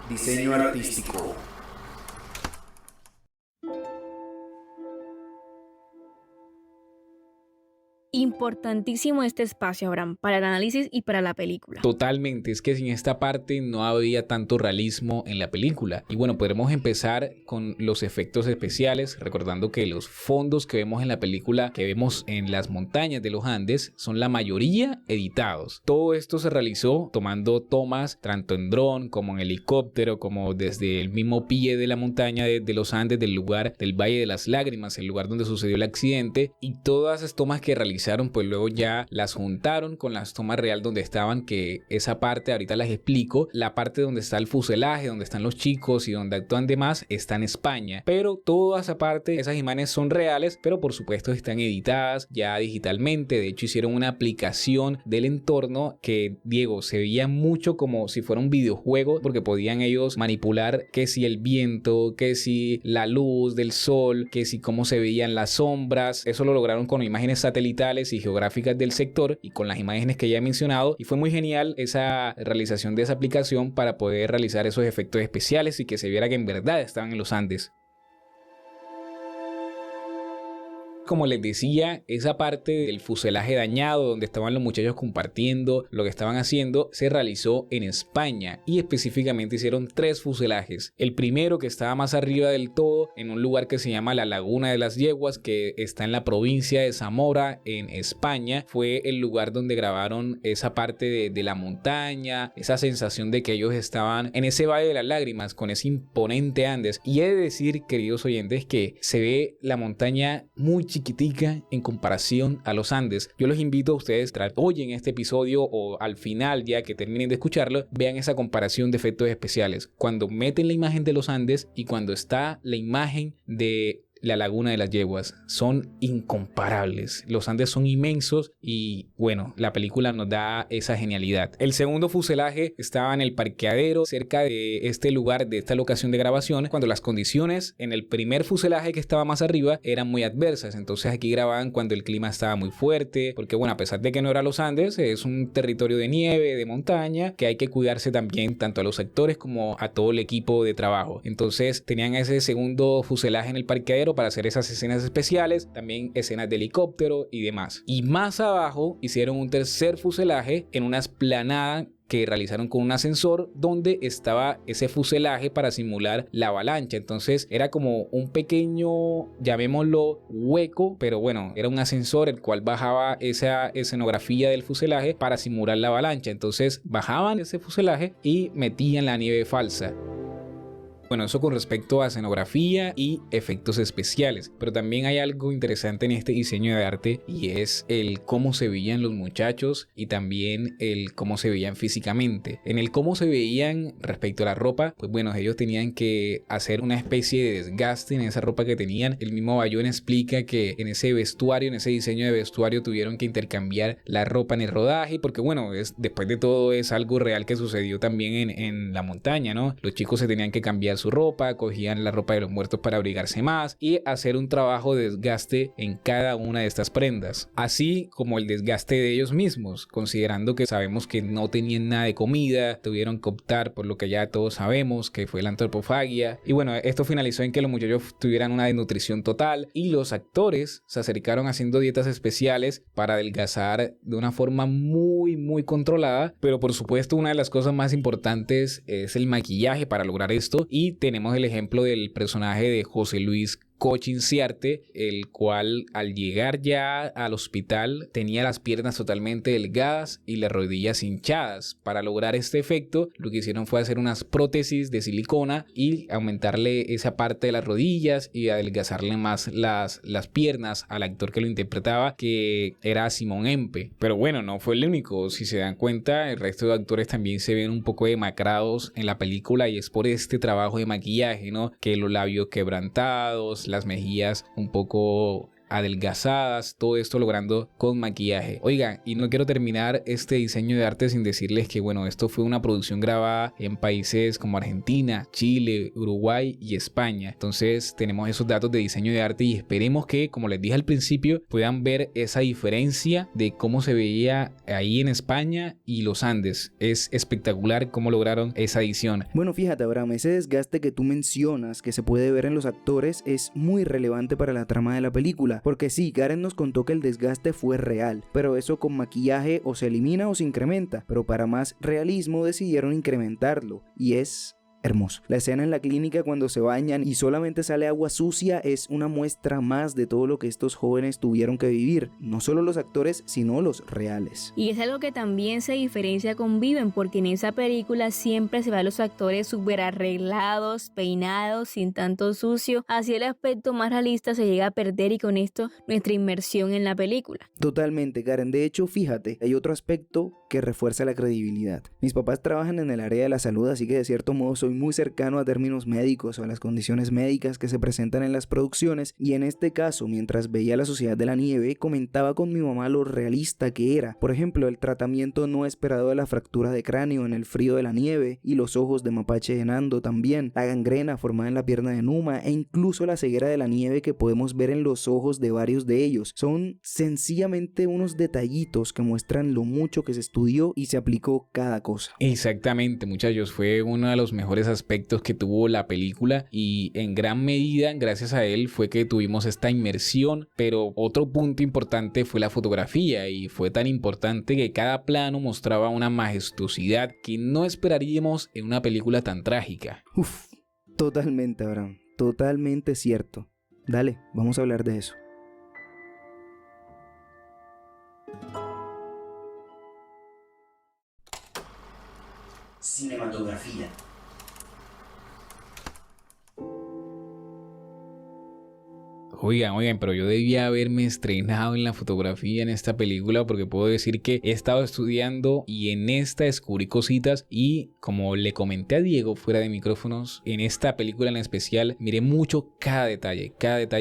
Speaker 5: Diseño artístico.
Speaker 2: Importantísimo este espacio, Abraham, para el análisis y para la película.
Speaker 3: Totalmente, es que sin esta parte no había tanto realismo en la película. Y bueno, podremos empezar con los efectos especiales, recordando que los fondos que vemos en la película, que vemos en las montañas de los Andes, son la mayoría editados. Todo esto se realizó tomando tomas tanto en dron como en helicóptero, como desde el mismo pie de la montaña de los Andes, del lugar del Valle de las Lágrimas, el lugar donde sucedió el accidente, y todas esas tomas que realizaron pues luego ya las juntaron con las tomas real donde estaban, que esa parte ahorita las explico. La parte donde está el fuselaje, donde están los chicos y donde actúan demás está en España, pero toda esa parte, esas imágenes son reales, pero por supuesto están editadas ya digitalmente. De hecho hicieron una aplicación del entorno que, Diego, se veía mucho como si fuera un videojuego, porque podían ellos manipular que si el viento, que si la luz del sol, que si cómo se veían las sombras. Eso lo lograron con imágenes satelitales y geográficas del sector y con las imágenes que ya he mencionado, y fue muy genial esa realización de esa aplicación para poder realizar esos efectos especiales y que se viera que en verdad estaban en los Andes. Como les decía, esa parte del fuselaje dañado donde estaban los muchachos compartiendo lo que estaban haciendo se realizó en España, y específicamente hicieron 3 fuselajes. El primero, que estaba más arriba del todo, en un lugar que se llama la Laguna de las Yeguas, que está en la provincia de Zamora en España, fue el lugar donde grabaron esa parte de la montaña, esa sensación de que ellos estaban en ese Valle de las Lágrimas con ese imponente Andes. Y he de decir, queridos oyentes, que se ve la montaña muy chiquitica en comparación a los Andes. Yo los invito a ustedes, hoy en este episodio o al final, ya que terminen de escucharlo, vean esa comparación de efectos especiales. Cuando meten la imagen de los Andes y cuando está la imagen de la Laguna de las Yeguas. Son incomparables. Los Andes son inmensos y bueno, la película nos da esa genialidad. El segundo fuselaje estaba en el parqueadero cerca de este lugar, de esta locación de grabación, cuando las condiciones en el primer fuselaje que estaba más arriba eran muy adversas. Entonces aquí grababan cuando el clima estaba muy fuerte, porque bueno, a pesar de que no era los Andes, es un territorio de nieve, de montaña, que hay que cuidarse también tanto a los actores como a todo el equipo de trabajo. Entonces tenían ese segundo fuselaje en el parqueadero para hacer esas escenas especiales, también escenas de helicóptero y demás. Y más abajo hicieron un tercer fuselaje en una esplanada que realizaron con un ascensor donde estaba ese fuselaje para simular la avalancha. Entonces era como un pequeño, llamémoslo hueco, pero bueno, era un ascensor el cual bajaba esa escenografía del fuselaje para simular la avalancha. Entonces bajaban ese fuselaje y metían la nieve falsa. Bueno, eso con respecto a escenografía y efectos especiales, pero también hay algo interesante en este diseño de arte y es el cómo se veían los muchachos y también el cómo se veían físicamente. En el cómo se veían respecto a la ropa, pues bueno, ellos tenían que hacer una especie de desgaste en esa ropa que tenían. El mismo Bayón explica que en ese vestuario, en ese diseño de vestuario tuvieron que intercambiar la ropa en el rodaje porque bueno, después de todo es algo real que sucedió también en la montaña, ¿no? Los chicos se tenían que cambiar su ropa, cogían la ropa de los muertos para abrigarse más y hacer un trabajo de desgaste en cada una de estas prendas, así como el desgaste de ellos mismos, considerando que sabemos que no tenían nada de comida, tuvieron que optar por lo que ya todos sabemos que fue la antropofagia y bueno, esto finalizó en que los muchachos tuvieran una desnutrición total y los actores se acercaron haciendo dietas especiales para adelgazar de una forma muy controlada, pero por supuesto una de las cosas más importantes es el maquillaje para lograr esto y tenemos el ejemplo del personaje de José Luis Cochinciarte, el cual al llegar ya al hospital tenía las piernas totalmente delgadas y las rodillas hinchadas. Para lograr este efecto, lo que hicieron fue hacer unas prótesis de silicona y aumentarle esa parte de las rodillas y adelgazarle más las piernas al actor que lo interpretaba, que era Simón Empe. Pero bueno, no fue el único. Si se dan cuenta, el resto de actores también se ven un poco demacrados en la película y es por este trabajo de maquillaje, ¿no? Que los labios quebrantados, las mejillas un poco adelgazadas, todo esto logrando con maquillaje. Oigan, y no quiero terminar este diseño de arte sin decirles que bueno, esto fue una producción grabada en países como Argentina, Chile, Uruguay y España. Entonces tenemos esos datos de diseño de arte y esperemos que, como les dije al principio, puedan ver esa diferencia de cómo se veía ahí en España y los Andes. Es espectacular cómo lograron esa edición.
Speaker 1: Bueno, fíjate, Abraham, ese desgaste que tú mencionas que se puede ver en los actores es muy relevante para la trama de la película. Porque sí, Karen nos contó que el desgaste fue real, pero eso con maquillaje o se elimina o se incrementa, pero para más realismo decidieron incrementarlo, y es hermoso. La escena en la clínica cuando se bañan y solamente sale agua sucia es una muestra más de todo lo que estos jóvenes tuvieron que vivir, no solo los actores, sino los reales.
Speaker 2: Y es algo que también se diferencia con Viven, porque en esa película siempre se ve a los actores súper arreglados, peinados, sin tanto sucio, así el aspecto más realista se llega a perder y con esto nuestra inmersión en la película.
Speaker 1: Totalmente, Karen. De hecho, fíjate, hay otro aspecto que refuerza la credibilidad. Mis papás trabajan en el área de la salud, así que de cierto modo soy muy cercano a términos médicos o a las condiciones médicas que se presentan en las producciones, y en este caso, mientras veía La Sociedad de la Nieve, comentaba con mi mamá lo realista que era. Por ejemplo, el tratamiento no esperado de la fractura de cráneo en el frío de la nieve y los ojos de Mapache de Nando también, la gangrena formada en la pierna de Numa e incluso la ceguera de la nieve que podemos ver en los ojos de varios de ellos. Son sencillamente unos detallitos que muestran lo mucho que se estudió y se aplicó cada cosa.
Speaker 3: Exactamente, muchachos, fue uno de los mejores aspectos que tuvo la película y en gran medida gracias a él fue que tuvimos esta inmersión, pero otro punto importante fue la fotografía y fue tan importante que cada plano mostraba una majestuosidad que no esperaríamos en una película tan trágica.
Speaker 1: Totalmente, Abraham, totalmente cierto. Dale, vamos a hablar de eso.
Speaker 3: Oigan, pero yo debía haberme estrenado en la fotografía en esta película, porque puedo decir que he estado estudiando y en esta descubrí cositas, y como le comenté a Diego fuera de micrófonos, en esta película en especial miré mucho cada detalle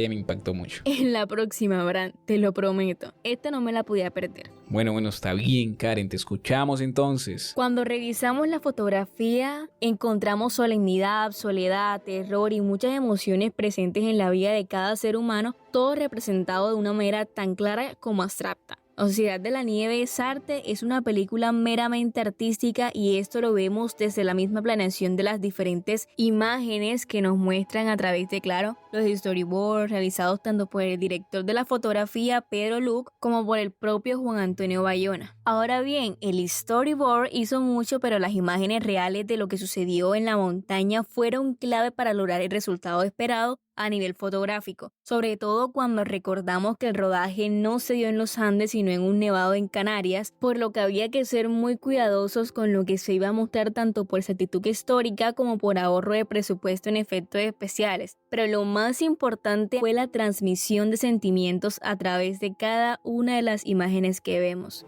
Speaker 3: me impactó mucho.
Speaker 2: En la próxima, Bran, te lo prometo. Esta no me la podía perder.
Speaker 3: Bueno, está bien, Karen, te escuchamos entonces.
Speaker 2: Cuando revisamos la fotografía, encontramos solemnidad, soledad, terror y muchas emociones presentes en la vida de cada ser humano, todo representado de una manera tan clara como abstracta. La Sociedad de la Nieve es arte, es una película meramente artística, y esto lo vemos desde la misma planeación de las diferentes imágenes que nos muestran a través de, claro, los storyboards realizados tanto por el director de la fotografía Pedro Luc como por el propio Juan Antonio Bayona. Ahora bien, el storyboard hizo mucho, pero las imágenes reales de lo que sucedió en la montaña fueron clave para lograr el resultado esperado a nivel fotográfico, sobre todo cuando recordamos que el rodaje no se dio en los Andes sino en un nevado en Canarias, por lo que había que ser muy cuidadosos con lo que se iba a mostrar tanto por exactitud histórica como por ahorro de presupuesto en efectos especiales. Pero lo más importante fue la transmisión de sentimientos a través de cada una de las imágenes que vemos.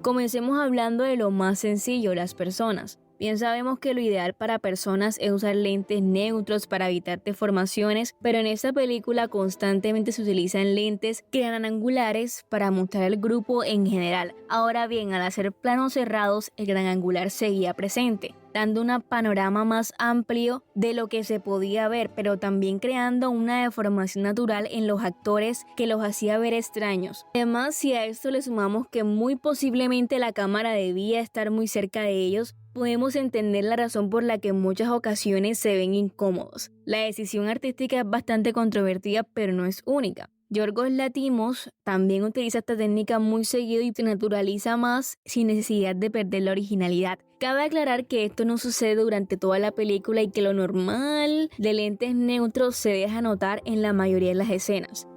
Speaker 2: Comencemos hablando de lo más sencillo, las personas. Bien sabemos que lo ideal para personas es usar lentes neutros para evitar deformaciones, pero en esta película constantemente se utilizan lentes gran angulares para mostrar el grupo en general. Ahora bien, al hacer planos cerrados, el gran angular seguía presente, dando un panorama más amplio de lo que se podía ver, pero también creando una deformación natural en los actores que los hacía ver extraños. Además, si a esto le sumamos que muy posiblemente la cámara debía estar muy cerca de ellos, podemos entender la razón por la que en muchas ocasiones se ven incómodos. La decisión artística es bastante controvertida, pero no es única. Yorgos Lanthimos también utiliza esta técnica muy seguido y se naturaliza más sin necesidad de perder la originalidad. Cabe aclarar que esto no sucede durante toda la película y que lo normal de lentes neutros se deja notar en la mayoría de las escenas.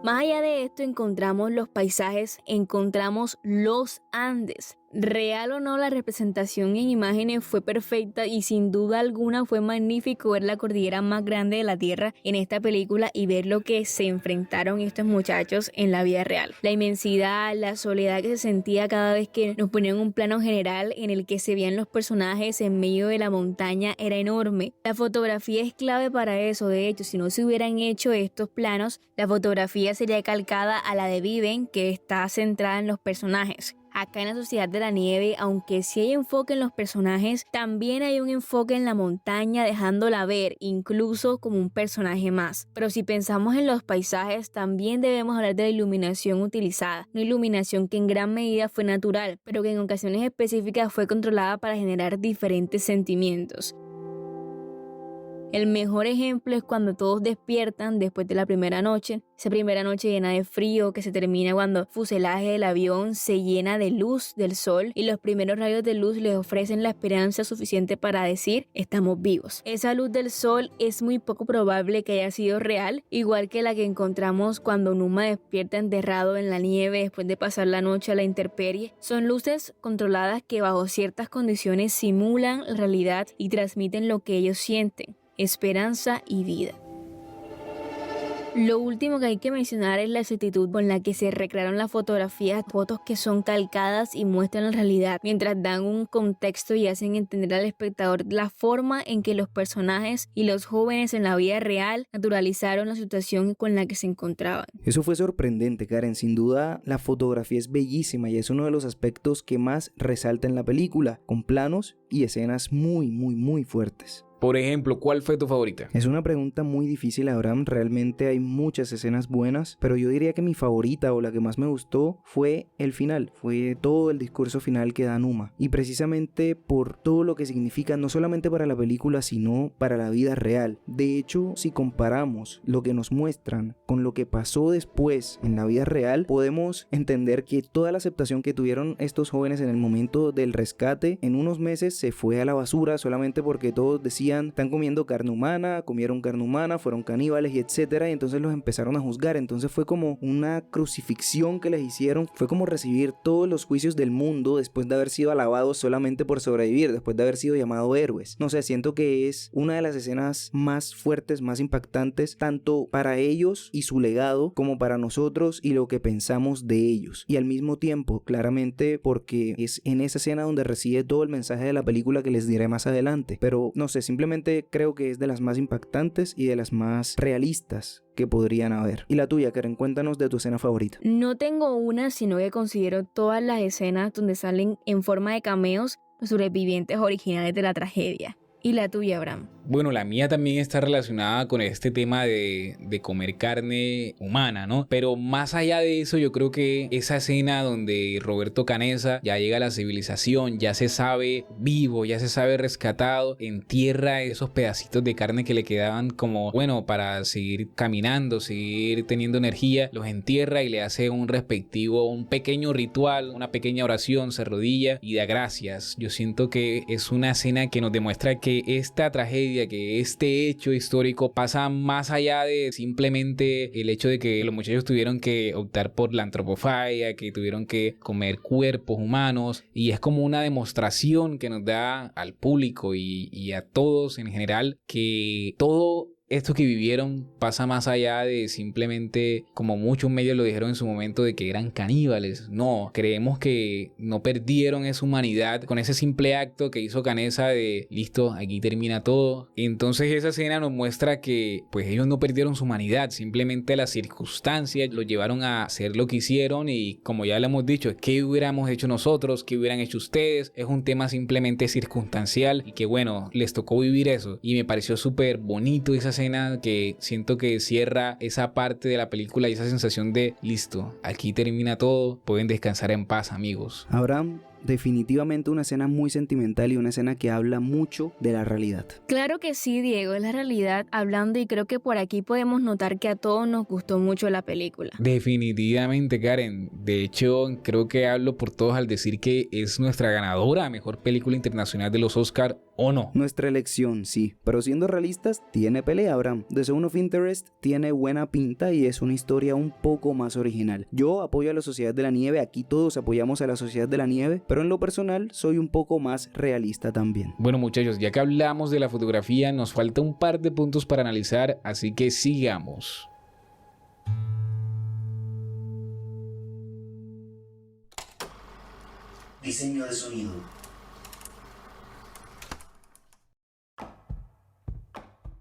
Speaker 2: Más allá de esto, encontramos los paisajes, encontramos los Andes. Real o no, la representación en imágenes fue perfecta y sin duda alguna fue magnífico ver la cordillera más grande de la Tierra en esta película y ver lo que se enfrentaron estos muchachos en la vida real. La inmensidad, la soledad que se sentía cada vez que nos ponían un plano general en el que se veían los personajes en medio de la montaña era enorme. La fotografía es clave para eso. De hecho, si no se hubieran hecho estos planos, la fotografía sería calcada a la de Viven, que está centrada en los personajes. Acá en la Sociedad de la Nieve, aunque sí hay enfoque en los personajes, también hay un enfoque en la montaña, dejándola ver incluso como un personaje más. Pero si pensamos en los paisajes, también debemos hablar de la iluminación utilizada. Una iluminación que en gran medida fue natural, pero que en ocasiones específicas fue controlada para generar diferentes sentimientos. El mejor ejemplo es cuando todos despiertan después de la primera noche, esa primera noche llena de frío que se termina cuando el fuselaje del avión se llena de luz del sol y los primeros rayos de luz les ofrecen la esperanza suficiente para decir estamos vivos. Esa luz del sol es muy poco probable que haya sido real, igual que la que encontramos cuando Numa despierta enterrado en la nieve después de pasar la noche a la intemperie. Son luces controladas que bajo ciertas condiciones simulan la realidad y transmiten lo que ellos sienten: esperanza y vida. Lo último que hay que mencionar es la exactitud con la que se recrearon las fotografías, fotos que son calcadas y muestran la realidad, mientras dan un contexto y hacen entender al espectador la forma en que los personajes y los jóvenes en la vida real naturalizaron la situación con la que se encontraban.
Speaker 1: Eso fue sorprendente, Karen. Sin duda, la fotografía es bellísima y es uno de los aspectos que más resalta en la película, con planos y escenas muy fuertes.
Speaker 3: Por ejemplo, ¿cuál fue tu favorita?
Speaker 1: Es una pregunta muy difícil, Abraham. Realmente hay muchas escenas buenas, pero yo diría que mi favorita o la que más me gustó fue el final. Fue todo el discurso final que da Numa. Y precisamente por todo lo que significa, no solamente para la película, sino para la vida real. De hecho, si comparamos lo que nos muestran con lo que pasó después en la vida real, podemos entender que toda la aceptación que tuvieron estos jóvenes en el momento del rescate, en unos meses se fue a la basura solamente porque todos decían decían, están comiendo carne humana, comieron carne humana, fueron caníbales y etcétera, y entonces los empezaron a juzgar. Entonces fue como una crucifixión que les hicieron, fue como recibir todos los juicios del mundo después de haber sido alabados solamente por sobrevivir, después de haber sido llamados héroes. No sé, siento que es una de las escenas más fuertes, más impactantes, tanto para ellos y su legado, como para nosotros y lo que pensamos de ellos. Y al mismo tiempo, claramente, porque es en esa escena donde recibe todo el mensaje de la película que les diré más adelante. Pero no sé, simplemente creo que es de las más impactantes y de las más realistas que podrían haber. Y la tuya, Karen, cuéntanos de tu escena favorita.
Speaker 2: No tengo una, sino que considero todas las escenas donde salen en forma de cameos los sobrevivientes originales de la tragedia. ¿Y la tuya, Abraham?
Speaker 3: Bueno, la mía también está relacionada con este tema de comer carne humana, ¿no? Pero más allá de eso, yo creo que esa escena donde Roberto Canessa ya llega a la civilización, ya se sabe vivo, ya se sabe rescatado, entierra esos pedacitos de carne que le quedaban como, bueno, para seguir caminando, seguir teniendo energía, los entierra y le hace un pequeño ritual, una pequeña oración, se arrodilla y da gracias. Yo siento que es una escena que nos demuestra que esta tragedia, que este hecho histórico pasa más allá de simplemente el hecho de que los muchachos tuvieron que optar por la antropofagia, que tuvieron que comer cuerpos humanos, y es como una demostración que nos da al público y a todos en general que todo esto que vivieron pasa más allá de simplemente, como muchos medios lo dijeron en su momento, de que eran caníbales. No, creemos que no perdieron esa humanidad con ese simple acto que hizo Canessa de listo, aquí termina todo. Entonces esa escena nos muestra que pues ellos no perdieron su humanidad, simplemente las circunstancias los llevaron a hacer lo que hicieron, y como ya le hemos dicho, ¿qué hubiéramos hecho nosotros? ¿Qué hubieran hecho ustedes? Es un tema simplemente circunstancial y que bueno, les tocó vivir eso, y me pareció súper bonito esa escena, que siento que cierra esa parte de la película y esa sensación de listo, aquí termina todo, pueden descansar en paz, amigos.
Speaker 1: Abraham, definitivamente una escena muy sentimental y una escena que habla mucho de la realidad.
Speaker 2: Claro que sí, Diego, es la realidad hablando, y creo que por aquí podemos notar que a todos nos gustó mucho la película.
Speaker 3: Definitivamente, Karen. De hecho, creo que hablo por todos al decir que es nuestra ganadora a mejor película internacional de los Oscar, ¿o no?
Speaker 1: Nuestra elección, sí, pero siendo realistas, tiene pelea, Abraham. The Zone of Interest tiene buena pinta y es una historia un poco más original. Yo apoyo a la Sociedad de la Nieve, aquí todos apoyamos a la Sociedad de la Nieve, pero en lo personal soy un poco más realista también.
Speaker 3: Bueno, muchachos, ya que hablamos de la fotografía, nos falta un par de puntos para analizar, así que sigamos.
Speaker 5: Diseño de sonido.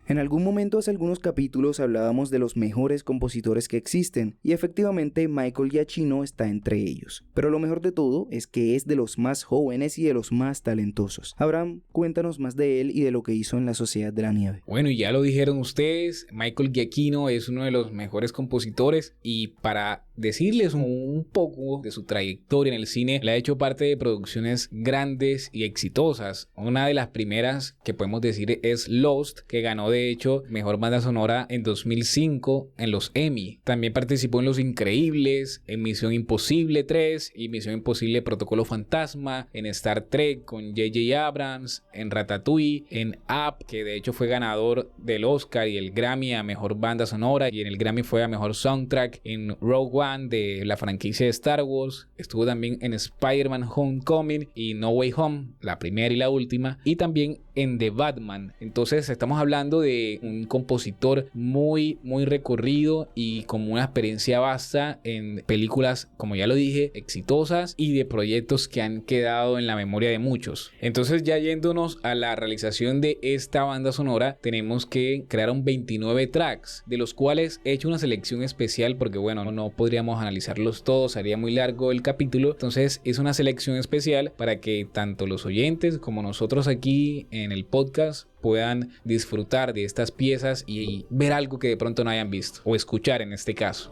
Speaker 1: En algún momento hace algunos capítulos hablábamos de los mejores compositores que existen, y efectivamente Michael Giacchino está entre ellos. Pero lo mejor de todo es que es de los más jóvenes y de los más talentosos. Abraham, cuéntanos más de él y de lo que hizo en La Sociedad de la Nieve.
Speaker 3: Bueno, ya lo dijeron ustedes, Michael Giacchino es uno de los mejores compositores, y para decirles un poco de su trayectoria en el cine, le ha hecho parte de producciones grandes y exitosas. Una de las primeras que podemos decir es Lost, que ganó de hecho mejor banda sonora en 2005 en los Emmy. También participó en Los Increíbles, en Misión Imposible 3 y Misión Imposible Protocolo Fantasma, en Star Trek con J.J. Abrams, en Ratatouille, en Up, que de hecho fue ganador del Oscar y el Grammy a mejor banda sonora, y en el Grammy fue a mejor soundtrack, en Rogue One de la franquicia de Star Wars. Estuvo también en Spider-Man Homecoming y No Way Home, la primera y la última, y también en The Batman. Entonces estamos hablando de un compositor muy recorrido y con una experiencia vasta en películas, como ya lo dije, exitosas, y de proyectos que han quedado en la memoria de muchos. Entonces, ya yéndonos a la realización de esta banda sonora, tenemos que crear 29 tracks, de los cuales he hecho una selección especial porque bueno, no podríamos analizarlos todos, haría muy largo el capítulo. Entonces es una selección especial para que tanto los oyentes como nosotros aquí en el podcast puedan disfrutar de estas piezas y ver algo que de pronto no hayan visto, o escuchar en este caso.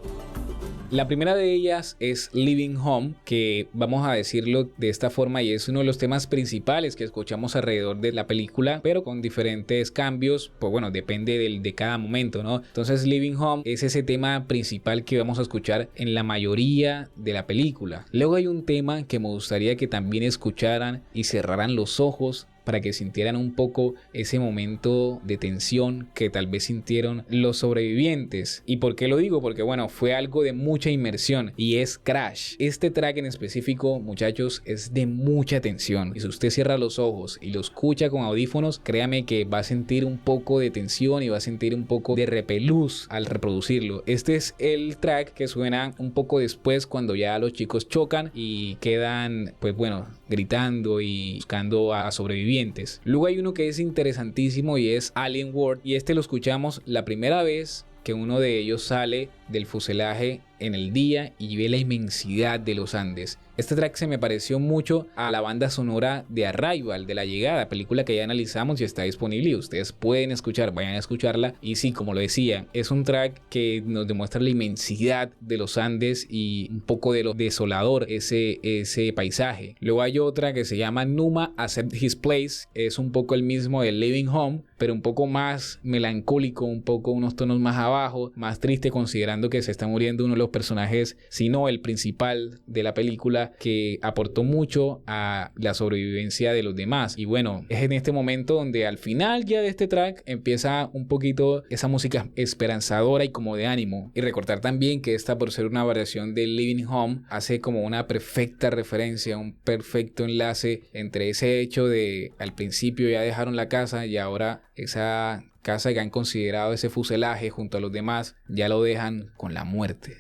Speaker 3: La primera de ellas es Living Home, que vamos a decirlo de esta forma, y es uno de los temas principales que escuchamos alrededor de la película, pero con diferentes cambios, pues bueno, depende de cada momento, ¿no? Entonces Living Home es ese tema principal que vamos a escuchar en la mayoría de la película. Luego hay un tema que me gustaría que también escucharan y cerraran los ojos para que sintieran un poco ese momento de tensión que tal vez sintieron los sobrevivientes. ¿Y por qué lo digo? Porque bueno, fue algo de mucha inmersión y es Crash. Este track en específico, muchachos, es de mucha tensión y si usted cierra los ojos y lo escucha con audífonos, créame que va a sentir un poco de tensión y va a sentir un poco de repelús al reproducirlo. Este es el track que suena un poco después cuando ya los chicos chocan y quedan, pues bueno, gritando y buscando a sobrevivientes. Luego hay uno que es interesantísimo y es Alien World, y este lo escuchamos la primera vez que uno de ellos sale del fuselaje en el día y ve la inmensidad de los Andes. Este track se me pareció mucho a la banda sonora de Arrival, de La Llegada, película que ya analizamos y está disponible y ustedes pueden escuchar, vayan a escucharla. Y sí, como lo decía, es un track que nos demuestra la inmensidad de los Andes y un poco de lo desolador ese paisaje. Luego hay otra que se llama Numa Accept His Place, es un poco el mismo de Living Home, pero un poco más melancólico, un poco unos tonos más abajo, más triste, considerando que se está muriendo uno de los personajes, si no el principal de la película, que aportó mucho a la sobrevivencia de los demás. Y bueno, es en este momento donde al final ya de este track empieza un poquito esa música esperanzadora y como de ánimo. Y recordar también que esta, por ser una variación de Living Home, hace como una perfecta referencia, un perfecto enlace entre ese hecho de al principio ya dejaron la casa y ahora esa casa que han considerado ese fuselaje junto a los demás ya lo dejan con la muerte.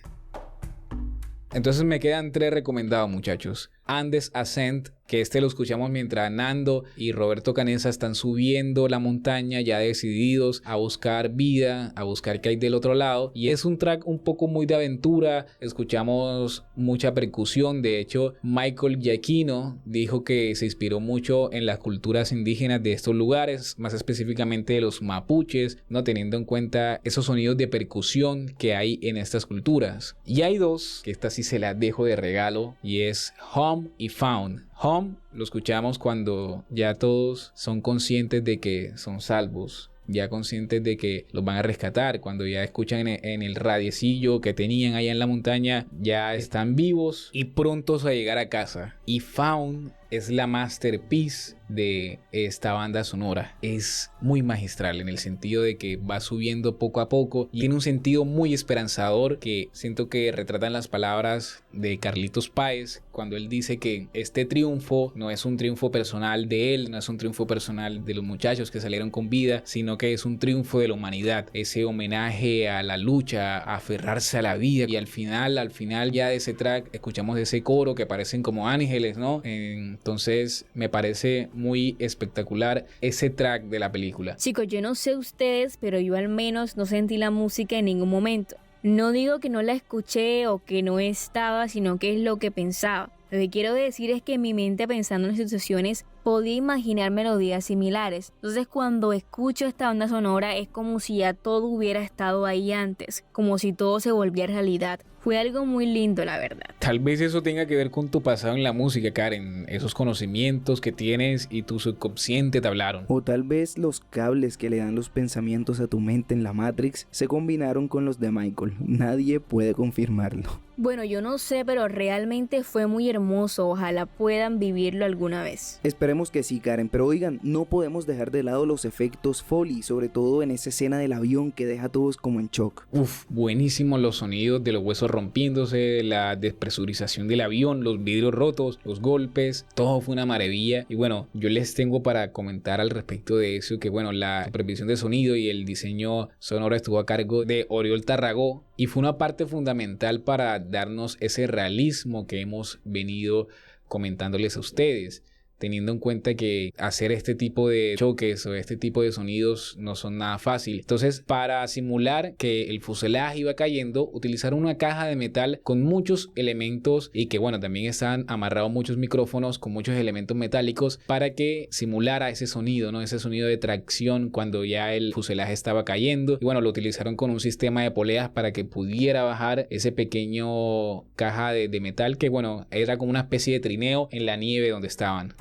Speaker 3: Entonces me quedan 3 recomendados, muchachos. Andes Ascent, que lo escuchamos mientras Nando y Roberto Canessa están subiendo la montaña ya decididos a buscar vida, a buscar qué hay del otro lado, y es un track un poco muy de aventura. Escuchamos mucha percusión. De hecho, Michael Giacchino dijo que se inspiró mucho en las culturas indígenas de estos lugares, más específicamente de los mapuches, no teniendo en cuenta esos sonidos de percusión que hay en estas culturas. Y hay 2 que esta sí se las dejo de regalo, y es Home y Found. Home lo escuchamos cuando ya todos son conscientes de que son salvos, ya conscientes de que los van a rescatar, cuando ya escuchan en el radiecillo que tenían allá en la montaña, ya están vivos y prontos a llegar a casa. Y Found es la masterpiece de esta banda sonora. Es muy magistral en el sentido de que va subiendo poco a poco y tiene un sentido muy esperanzador que siento que retratan las palabras de Carlitos Páez cuando él dice que este triunfo no es un triunfo personal de él, no es un triunfo personal de los muchachos que salieron con vida, sino que es un triunfo de la humanidad, ese homenaje a la lucha, a aferrarse a la vida. Y al final ya de ese track escuchamos ese coro que parecen como ángeles, ¿no? Entonces me parece muy espectacular ese track de la película.
Speaker 2: Chicos, yo no sé ustedes, pero yo al menos no sentí la música en ningún momento. No digo que no la escuché o que no estaba, sino que es lo que pensaba. Lo que quiero decir es que en mi mente, pensando en las situaciones, podía imaginar melodías similares. Entonces cuando escucho esta banda sonora es como si ya todo hubiera estado ahí antes, como si todo se volviera realidad. Fue algo muy lindo, la verdad.
Speaker 3: Tal vez eso tenga que ver con tu pasado en la música, Karen, esos conocimientos que tienes y tu subconsciente te hablaron.
Speaker 1: O tal vez los cables que le dan los pensamientos a tu mente en la Matrix se combinaron con los de Michael. Nadie puede confirmarlo.
Speaker 2: Bueno, yo no sé, pero realmente fue muy hermoso. Ojalá puedan vivirlo alguna vez.
Speaker 1: Esperemos que sí, Karen, pero oigan, no podemos dejar de lado los efectos Foley, sobre todo en esa escena del avión que deja a todos como en shock.
Speaker 3: Buenísimos los sonidos de los huesos rompiéndose, la despresurización del avión, los vidrios rotos, los golpes, todo fue una maravilla. Y bueno, yo les tengo para comentar al respecto de eso que bueno, la supervisión de sonido y el diseño sonoro estuvo a cargo de Oriol Tarragó y fue una parte fundamental para darnos ese realismo que hemos venido comentándoles a ustedes, teniendo en cuenta que hacer este tipo de choques o este tipo de sonidos no son nada fácil. Entonces, para simular que el fuselaje iba cayendo, utilizaron una caja de metal con muchos elementos y que bueno, también están amarrados muchos micrófonos con muchos elementos metálicos para que simulara ese sonido, ¿no? Ese sonido de tracción cuando ya el fuselaje estaba cayendo. Y bueno, lo utilizaron con un sistema de poleas para que pudiera bajar ese pequeño caja de metal que bueno, era como una especie de trineo en la nieve donde estaban.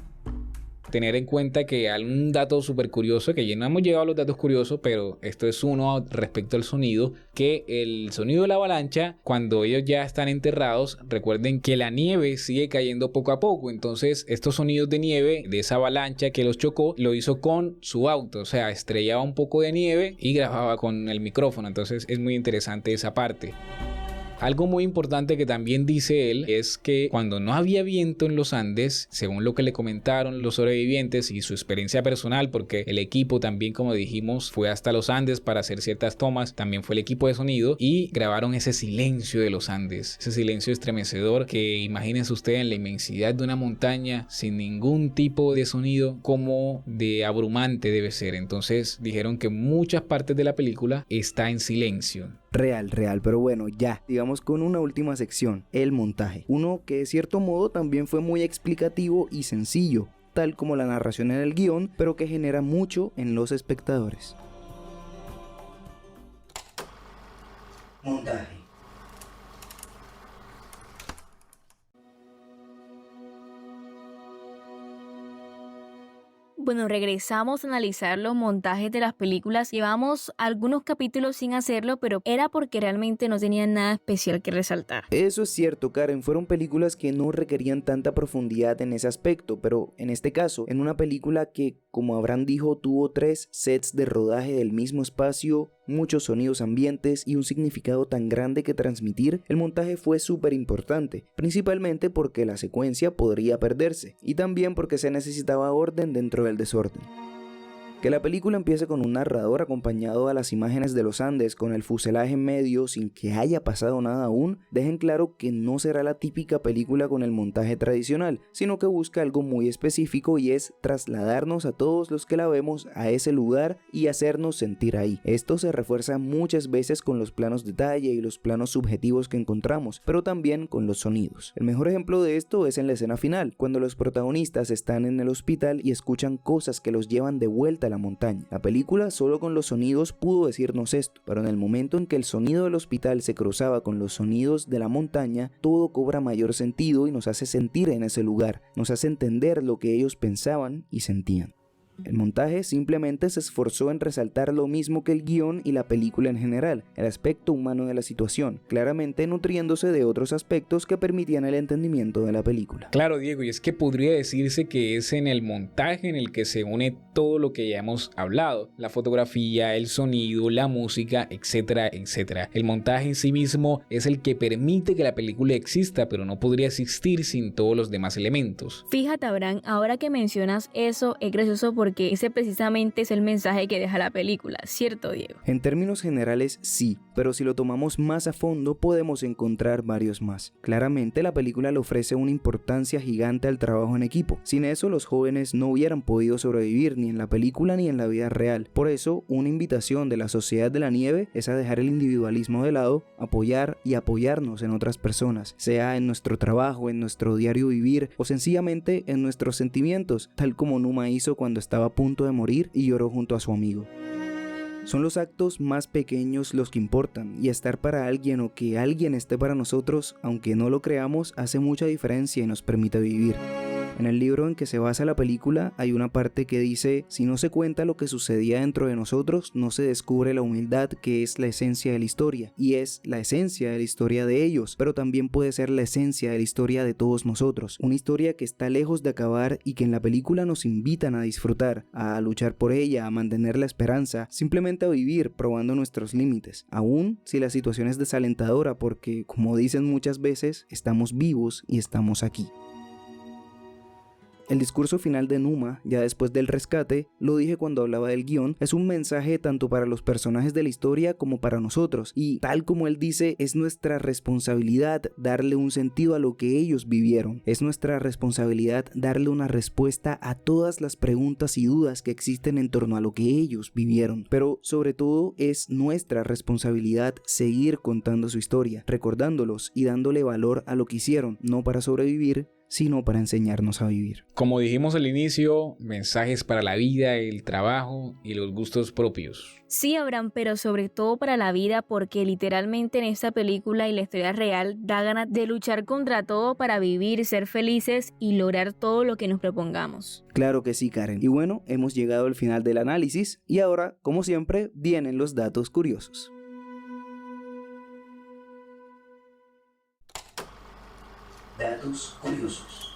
Speaker 3: tener en cuenta que hay un dato súper curioso, que ya no hemos llegado a los datos curiosos, pero esto es uno respecto al sonido, que el sonido de la avalancha, cuando ellos ya están enterrados, recuerden que la nieve sigue cayendo poco a poco, entonces estos sonidos de nieve, de esa avalancha que los chocó, lo hizo con su auto, o sea, estrellaba un poco de nieve y grababa con el micrófono, entonces es muy interesante esa parte. Algo muy importante que también dice él es que cuando no había viento en los Andes, según lo que le comentaron los sobrevivientes y su experiencia personal, porque el equipo también, como dijimos, fue hasta los Andes para hacer ciertas tomas, también fue el equipo de sonido y grabaron ese silencio de los Andes, ese silencio estremecedor que imagínense ustedes en la inmensidad de una montaña sin ningún tipo de sonido, como de abrumante debe ser. Entonces dijeron que muchas partes de la película está en silencio.
Speaker 1: Real, pero bueno, ya, digamos con una última sección, el montaje. Uno que de cierto modo también fue muy explicativo y sencillo, tal como la narración en el guión, pero que genera mucho en los espectadores.
Speaker 5: Montaje.
Speaker 2: Bueno, regresamos a analizar los montajes de las películas. Llevamos algunos capítulos sin hacerlo, pero era porque realmente no tenían nada especial que resaltar.
Speaker 1: Eso es cierto, Karen, fueron películas que no requerían tanta profundidad en ese aspecto, pero en este caso, en una película que, como Abraham dijo, tuvo 3 sets de rodaje del mismo espacio, muchos sonidos ambientes y un significado tan grande que transmitir, el montaje fue súper importante, principalmente porque la secuencia podría perderse, y también porque se necesitaba orden dentro del desorden. Que la película empiece con un narrador acompañado a las imágenes de los Andes con el fuselaje en medio sin que haya pasado nada aún, dejen claro que no será la típica película con el montaje tradicional, sino que busca algo muy específico y es trasladarnos a todos los que la vemos a ese lugar y hacernos sentir ahí. Esto se refuerza muchas veces con los planos detalle y los planos subjetivos que encontramos, pero también con los sonidos. El mejor ejemplo de esto es en la escena final, cuando los protagonistas están en el hospital y escuchan cosas que los llevan de vuelta a la montaña. La película solo con los sonidos pudo decirnos esto, pero en el momento en que el sonido del hospital se cruzaba con los sonidos de la montaña, todo cobra mayor sentido y nos hace sentir en ese lugar, nos hace entender lo que ellos pensaban y sentían. El montaje simplemente se esforzó en resaltar lo mismo que el guión y la película en general, el aspecto humano de la situación, claramente nutriéndose de otros aspectos que permitían el entendimiento de la película.
Speaker 3: Claro, Diego, y es que podría decirse que es en el montaje en el que se une todo lo que ya hemos hablado, la fotografía, el sonido, la música, etcétera, etcétera. El montaje en sí mismo es el que permite que la película exista, pero no podría existir sin todos los demás elementos.
Speaker 2: Fíjate, Abraham, ahora que mencionas eso, es gracioso porque ese precisamente es el mensaje que deja la película, ¿cierto, Diego?
Speaker 1: En términos generales sí, pero si lo tomamos más a fondo podemos encontrar varios más. Claramente la película le ofrece una importancia gigante al trabajo en equipo. Sin eso los jóvenes no hubieran podido sobrevivir ni en la película ni en la vida real. Por eso una invitación de la Sociedad de la Nieve es a dejar el individualismo de lado, apoyar y apoyarnos en otras personas, sea en nuestro trabajo, en nuestro diario vivir o sencillamente en nuestros sentimientos, tal como Numa hizo cuando estaba a punto de morir y lloró junto a su amigo. Son los actos más pequeños los que importan, y estar para alguien o que alguien esté para nosotros, aunque no lo creamos, hace mucha diferencia y nos permite vivir. En el libro en que se basa la película hay una parte que dice: si no se cuenta lo que sucedía dentro de nosotros, no se descubre la humildad que es la esencia de la historia, y es la esencia de la historia de ellos, pero también puede ser la esencia de la historia de todos nosotros, una historia que está lejos de acabar y que en la película nos invitan a disfrutar, a luchar por ella, a mantener la esperanza, simplemente a vivir probando nuestros límites, aún si la situación es desalentadora porque, como dicen muchas veces, estamos vivos y estamos aquí. El discurso final de Numa, ya después del rescate, lo dije cuando hablaba del guión, es un mensaje tanto para los personajes de la historia como para nosotros, y tal como él dice, es nuestra responsabilidad darle un sentido a lo que ellos vivieron, es nuestra responsabilidad darle una respuesta a todas las preguntas y dudas que existen en torno a lo que ellos vivieron, pero sobre todo es nuestra responsabilidad seguir contando su historia, recordándolos y dándole valor a lo que hicieron, no para sobrevivir, sino para enseñarnos a vivir.
Speaker 3: Como dijimos al inicio, mensajes para la vida, el trabajo y los gustos propios.
Speaker 2: Sí, Abraham, pero sobre todo para la vida, porque literalmente en esta película y la historia real da ganas de luchar contra todo para vivir, ser felices y lograr todo lo que nos propongamos.
Speaker 1: Claro que sí, Karen. Y bueno, hemos llegado al final del análisis y ahora, como siempre, vienen los datos curiosos.
Speaker 5: Datos curiosos.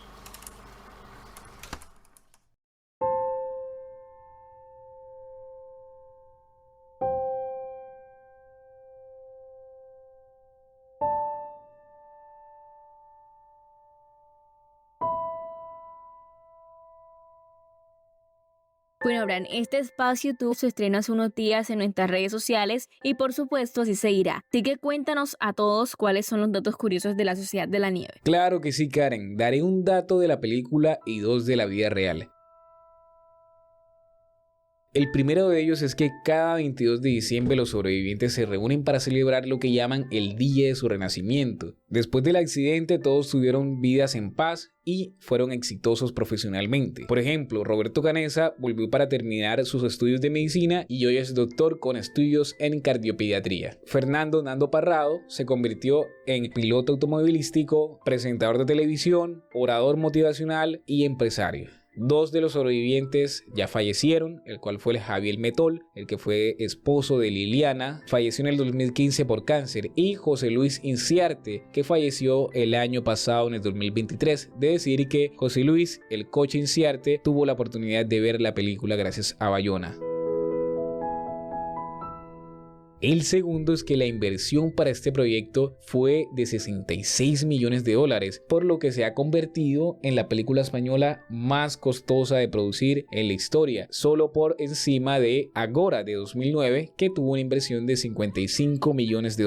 Speaker 2: Bueno, Abraham, este espacio tuvo su estreno hace unos días en nuestras redes sociales y por supuesto así se irá. Así que cuéntanos a todos cuáles son los datos curiosos de la Sociedad de la Nieve.
Speaker 3: Claro que sí, Karen. Daré un dato de la película y 2 de la vida real. El primero de ellos es que cada 22 de diciembre los sobrevivientes se reúnen para celebrar lo que llaman el Día de su Renacimiento. Después del accidente todos tuvieron vidas en paz y fueron exitosos profesionalmente. Por ejemplo, Roberto Canessa volvió para terminar sus estudios de medicina y hoy es doctor con estudios en cardiopediatría. Fernando Nando Parrado se convirtió en piloto automovilístico, presentador de televisión, orador motivacional y empresario. 2 de los sobrevivientes ya fallecieron, el cual fue el Javier Metol, el que fue esposo de Liliana, falleció en el 2015 por cáncer, y José Luis Inciarte, que falleció el año pasado en el 2023. De decir que José Luis, el coche Inciarte, tuvo la oportunidad de ver la película gracias a Bayona. El segundo es que la inversión para este proyecto fue de $66 millones, por lo que se ha convertido en la película española más costosa de producir en la historia, solo por encima de Agora de 2009, que tuvo una inversión de $55 millones.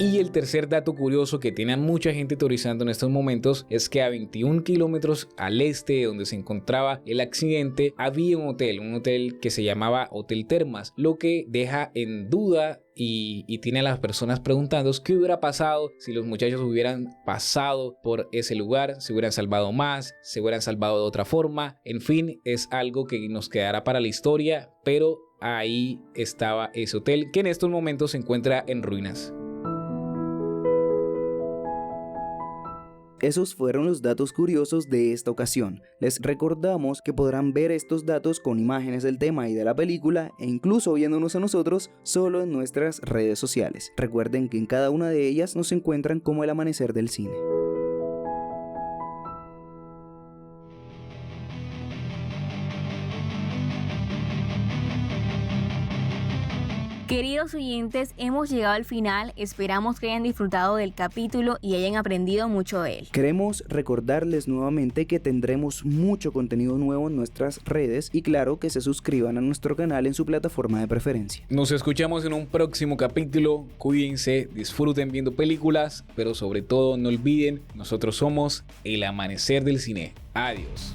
Speaker 3: Y el tercer dato curioso que tiene a mucha gente teorizando en estos momentos es que a 21 kilómetros al este de donde se encontraba el accidente había un hotel que se llamaba Hotel Termas, lo que deja en duda y tiene a las personas preguntando qué hubiera pasado si los muchachos hubieran pasado por ese lugar, se hubieran salvado más, se hubieran salvado de otra forma. En fin, es algo que nos quedará para la historia, pero ahí estaba ese hotel que en estos momentos se encuentra en ruinas.
Speaker 1: Esos fueron los datos curiosos de esta ocasión. Les recordamos que podrán ver estos datos con imágenes del tema y de la película e incluso viéndonos a nosotros solo en nuestras redes sociales. Recuerden que en cada una de ellas nos encuentran como El Amanecer del Cine.
Speaker 2: Queridos oyentes, hemos llegado al final, esperamos que hayan disfrutado del capítulo y hayan aprendido mucho de él.
Speaker 1: Queremos recordarles nuevamente que tendremos mucho contenido nuevo en nuestras redes y claro que se suscriban a nuestro canal en su plataforma de preferencia.
Speaker 3: Nos escuchamos en un próximo capítulo, cuídense, disfruten viendo películas, pero sobre todo no olviden, nosotros somos El Amanecer del Cine. Adiós.